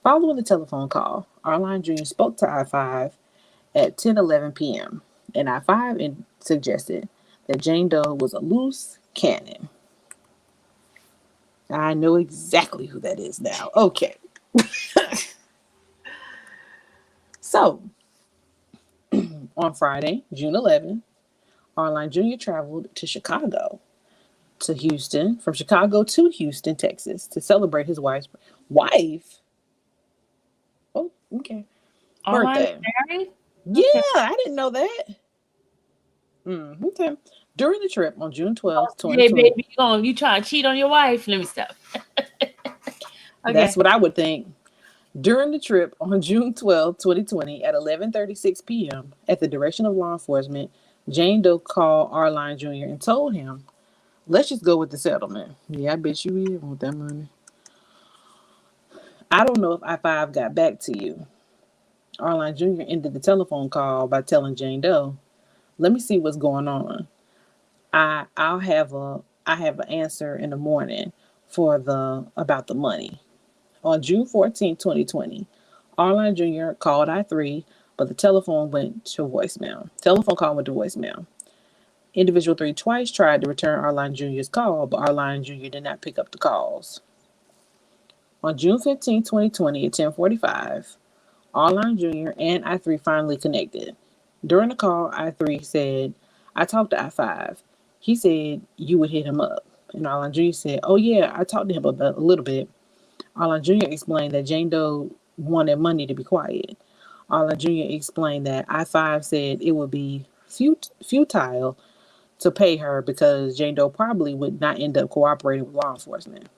[SPEAKER 2] Following the telephone call, Arline Jr. spoke to I-5 at 10:11 p.m., and I-5 suggested that Jane Doe was a loose cannon. I know exactly who that is now. Okay. So, on Friday, June 11th, Arline Jr. traveled to from Chicago to Houston, Texas, to celebrate his wife's Oh, okay. Birthday.
[SPEAKER 3] Married?
[SPEAKER 2] Yeah, I didn't know that. Okay. During the trip on June 12th, 2020.
[SPEAKER 3] Hey, baby, you trying to cheat on your wife? Let me stop. Okay.
[SPEAKER 2] That's what I would think. During the trip on June 12, 2020, at 11:36 p.m., at the direction of law enforcement, Jane Doe called Arline Jr. and told him, let's just go with the settlement. Yeah, I bet you will want that money. I don't know if I-5 got back to you. Arline Jr. ended the telephone call by telling Jane Doe, let me see what's going on. I have an answer in the morning about the money. On June 14, 2020, Arline Jr. called I-3, but the telephone call went to voicemail. Individual 3 twice tried to return Arline Jr.'s call, but Arline Jr. did not pick up the calls. On June 15, 2020, at 10:45, Arline Jr. and I-3 finally connected. During the call, I-3 said, I talked to I-5. He said you would hit him up. And Arline Jr. said, oh yeah, I talked to him about a little bit. Arline Jr. explained that Jane Doe wanted money to be quiet. Arline Jr. explained that I-5 said it would be futile to pay her because Jane Doe probably would not end up cooperating with law enforcement.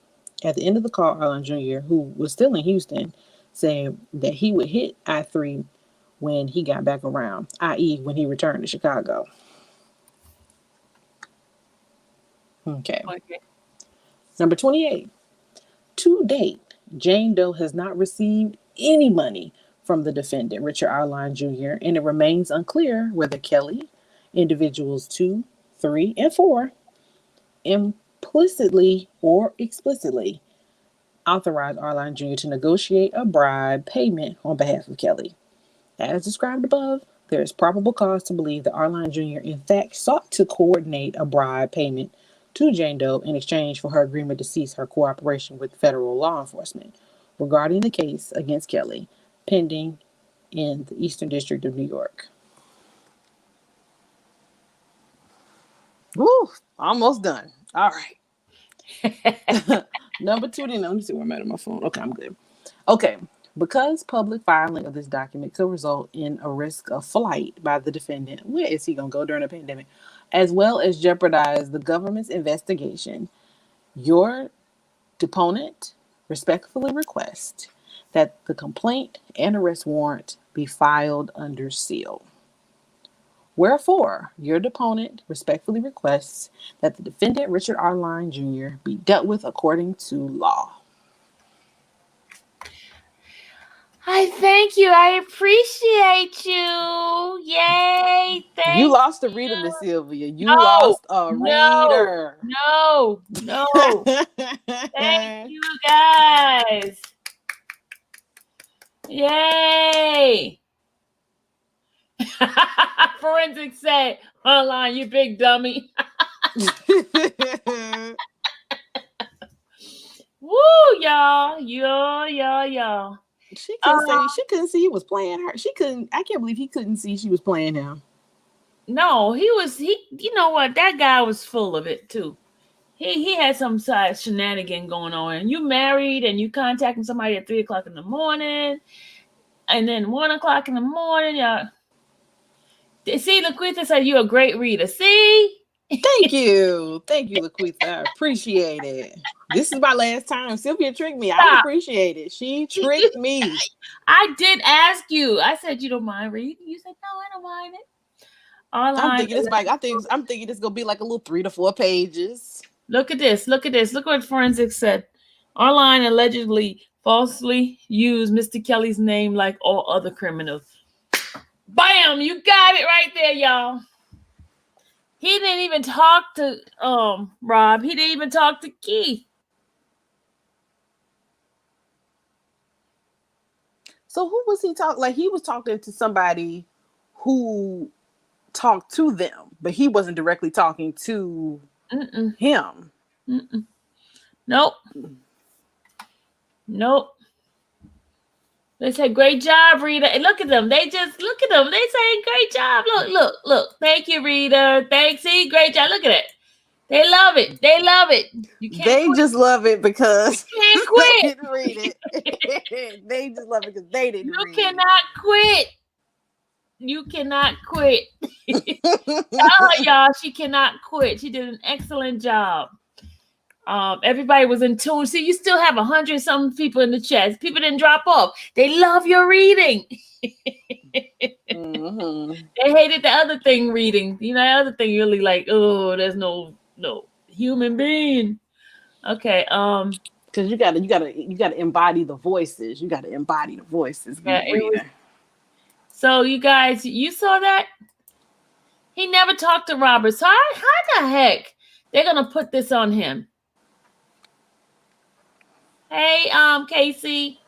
[SPEAKER 2] At the end of the call, Arline Jr., who was still in Houston, said that he would hit I-3 when he got back around, i.e. when he returned to Chicago. Okay. Number 28. To date, Jane Doe has not received any money from the defendant, Richard Arline Jr., and it remains unclear whether Kelly, individuals 2, 3, and 4, implicitly or explicitly authorized Arline Jr. to negotiate a bribe payment on behalf of Kelly. As described above, there is probable cause to believe that Arline Jr. in fact sought to coordinate a bribe payment to Jane Doe in exchange for her agreement to cease her cooperation with federal law enforcement regarding the case against Kelly, pending in the Eastern District of New York. Woo! Almost done. All right. Number 29. Let me see where I'm at on my phone. Okay, I'm good. Okay. Because public filing of this document could result in a risk of flight by the defendant, where is he going to go during a pandemic, as well as jeopardize the government's investigation, your deponent respectfully requests that the complaint and arrest warrant be filed under seal. Wherefore, your deponent respectfully requests that the defendant, Richard Arline Jr., be dealt with according to law.
[SPEAKER 3] I thank you. I appreciate you. Yay. Thank
[SPEAKER 2] You lost a reader, Miss Sylvia. You lost a
[SPEAKER 3] no,
[SPEAKER 2] reader.
[SPEAKER 3] No. Thank you, guys. Yay. Forensic say, Arline, you big dummy. Woo, y'all. Y'all.
[SPEAKER 2] She couldn't see he was playing her. I can't believe he couldn't see she was playing him.
[SPEAKER 3] No, you know what? That guy was full of it too. He had some side shenanigan going on. And you married and you contacting somebody at 3:00 in the morning, and then 1:00 in the morning, y'all. See, Laquita said you're a great reader. See?
[SPEAKER 2] Thank you, Laquita. I appreciate it. This is my last time. Sylvia tricked me. I appreciate it. She tricked me.
[SPEAKER 3] I did ask you. I said you don't mind reading. You said no, I don't mind it.
[SPEAKER 2] I'm thinking it's gonna be like a little 3 to 4 pages.
[SPEAKER 3] Look at this. Look what forensics said. Arline allegedly falsely used Mr. Kelly's name like all other criminals. Bam! You got it right there, y'all. He didn't even talk to Rob. He didn't even talk to Keith.
[SPEAKER 2] So who was he talking? Like he was talking to somebody who talked to them, but he wasn't directly talking to him.
[SPEAKER 3] Nope. They say, great job, Rita. And look at them. They say, great job. Look. Thank you, Rita. Thanks. See, great job. Look at it. They love it. You can't
[SPEAKER 2] they quit. Just love it because
[SPEAKER 3] you can't quit.
[SPEAKER 2] They didn't read it. They just love it because they didn't read it.
[SPEAKER 3] You cannot quit. You cannot quit. Tell her, y'all, she cannot quit. She did an excellent job. Everybody was in tune. See, you still have 100-something people in the chat. People didn't drop off. They love your reading. They hated the other thing reading. You know, the other thing really like, oh, there's no human being. Okay.
[SPEAKER 2] Because you gotta embody the voices. You gotta embody the voices.
[SPEAKER 3] So you guys, you saw that? He never talked to Robert. So how the heck they're gonna put this on him? Hey, Casey.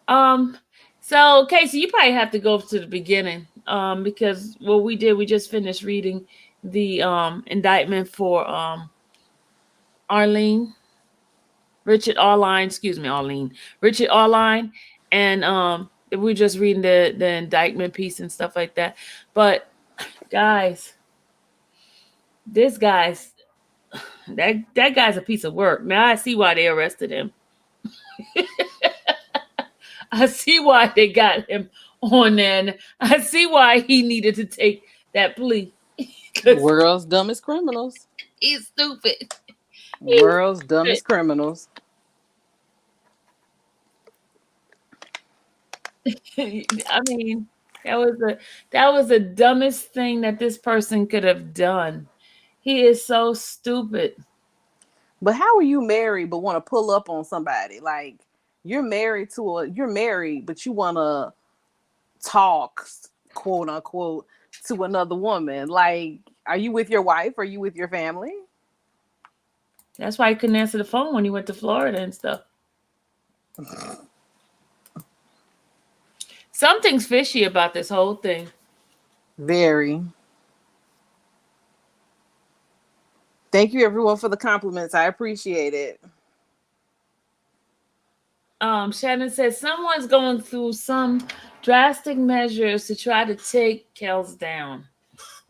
[SPEAKER 3] So Casey, you probably have to go to the beginning. Because what we did, we just finished reading the indictment for Richard Arline, and we're just reading the indictment piece and stuff like that. But guys, that guy's a piece of work. Now I see why they arrested him. I see why they got him on there. I see why he needed to take that plea.
[SPEAKER 2] World's dumbest criminals.
[SPEAKER 3] He's stupid.
[SPEAKER 2] World's dumbest criminals.
[SPEAKER 3] I mean, that was the dumbest thing that this person could have done. He is so stupid.
[SPEAKER 2] But how are you married but want to pull up on somebody? Like you're married, but you want to talk, quote unquote, to another woman? Like, are you with your wife? Are you with your family?
[SPEAKER 3] That's why he couldn't answer the phone when he went to Florida and stuff. Something's fishy about this whole thing.
[SPEAKER 2] Very. Thank you, everyone, for the compliments. I appreciate it.
[SPEAKER 3] Shannon says someone's going through some drastic measures to try to take Kels down.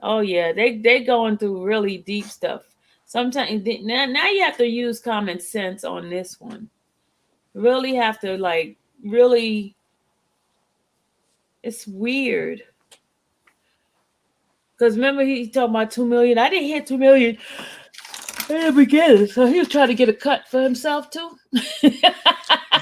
[SPEAKER 3] Oh yeah, they going through really deep stuff. Sometimes now you have to use common sense on this one. Really have to really. It's weird. Because remember he talking about 2 million. I didn't hit 2 million in the beginning, so he was trying to get a cut for himself too.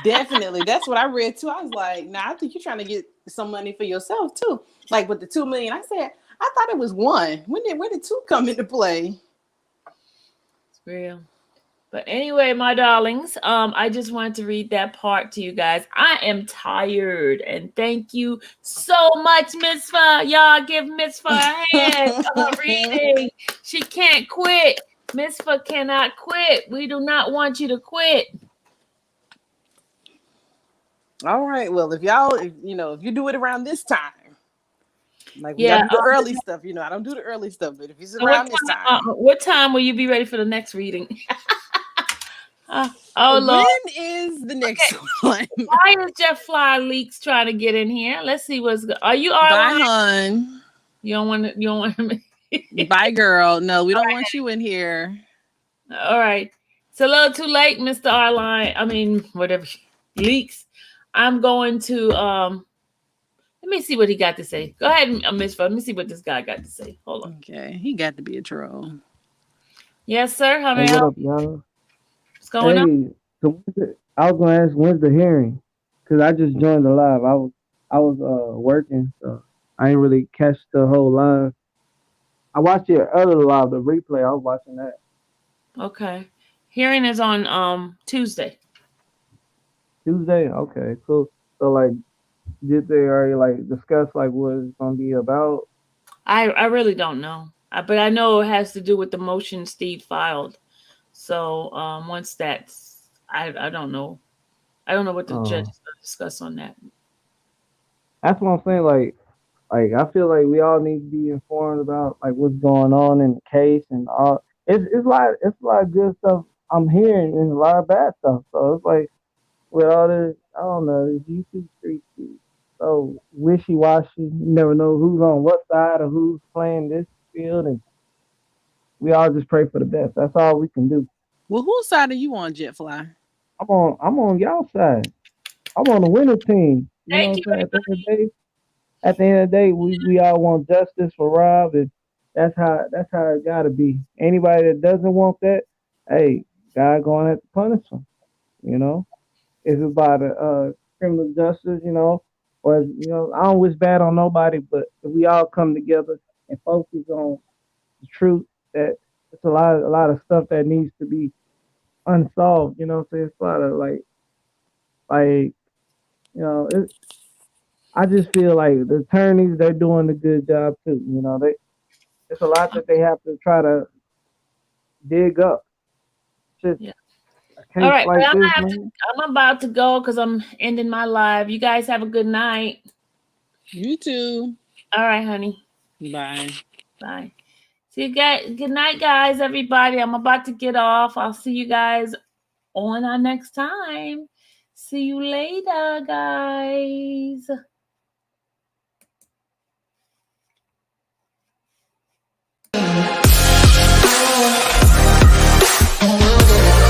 [SPEAKER 2] Definitely. That's what I read too. I was like, nah, I think you're trying to get some money for yourself too. Like with the 2 million. I said, I thought it was 1. When did 2 come into play?
[SPEAKER 3] It's real. But anyway, my darlings, I just wanted to read that part to you guys. I am tired, and thank you so much, Miss Fa. Y'all give Miss Fa a hand for her reading. She can't quit. Miss Fa cannot quit. We do not want you to quit.
[SPEAKER 2] All right. Well, if you do it around this time, like we
[SPEAKER 3] Yeah,
[SPEAKER 2] gotta do the early stuff, I don't do the early stuff, but if it's
[SPEAKER 3] so
[SPEAKER 2] around this time.
[SPEAKER 3] what time will you be ready for the next reading? Oh Lord.
[SPEAKER 2] When is the next one?
[SPEAKER 3] Why is Jeff Fly Leaks trying to get in here? Let's see what's good. Are you all
[SPEAKER 2] Bye,
[SPEAKER 3] right?
[SPEAKER 2] hon.
[SPEAKER 3] You don't want to.
[SPEAKER 2] Bye, girl. No, we don't want you in here.
[SPEAKER 3] All right. It's a little too late, Mr. Arline. I mean, whatever. Leaks. I'm going to let me see what he got to say. Go ahead, Miss Fo. Let me see what this guy got to say. Hold on.
[SPEAKER 2] Okay, he got to be a troll.
[SPEAKER 3] Yes, sir. How may I
[SPEAKER 4] Hey, what
[SPEAKER 3] help?
[SPEAKER 4] up, y'all?
[SPEAKER 3] What's going on?
[SPEAKER 4] Hey, so I was gonna ask when's the hearing? Cause I just joined the live. I was working, so I didn't really catch the whole live. I watched your other live, the replay. I was watching that.
[SPEAKER 3] Okay. Hearing is on Tuesday.
[SPEAKER 4] Tuesday? Okay, cool. So like, did they already like discuss like what it's gonna be about?
[SPEAKER 3] I really don't know. But I know it has to do with the motion Steve filed. So once that's I don't know. I don't know what the judge is going to discuss on that.
[SPEAKER 4] That's what I'm saying. Like I feel like we all need to be informed about like what's going on in the case and all. It's a lot of good stuff I'm hearing and a lot of bad stuff. So it's like with all this, I don't know, this YouTube street is so wishy washy. You never know who's on what side or who's playing this field, and we all just pray for the best. That's all we can do.
[SPEAKER 2] Well, whose side are you on, Jetfly?
[SPEAKER 4] I'm on y'all side. I'm on the winning team. You know what I'm saying? At the end of the day, we all want justice for Rob, and that's how it gotta be. Anybody that doesn't want that, hey, God going to have to punish them. It's about criminal justice, or I don't wish bad on nobody, but if we all come together and focus on the truth, that it's a lot of stuff that needs to be unsolved. You know what I'm saying? It's a lot of I just feel like the attorneys, they're doing a good job too. It's a lot that they have to try to dig up. Just
[SPEAKER 3] Yeah.
[SPEAKER 4] a case
[SPEAKER 3] All right,
[SPEAKER 4] like
[SPEAKER 3] but
[SPEAKER 4] this,
[SPEAKER 3] I'm about to go because I'm ending my live. You guys have a good night.
[SPEAKER 2] You too.
[SPEAKER 3] All right, honey.
[SPEAKER 2] Bye.
[SPEAKER 3] Bye. See you guys. Good night, guys, everybody. I'm about to get off. I'll see you guys on our next time. See you later, guys.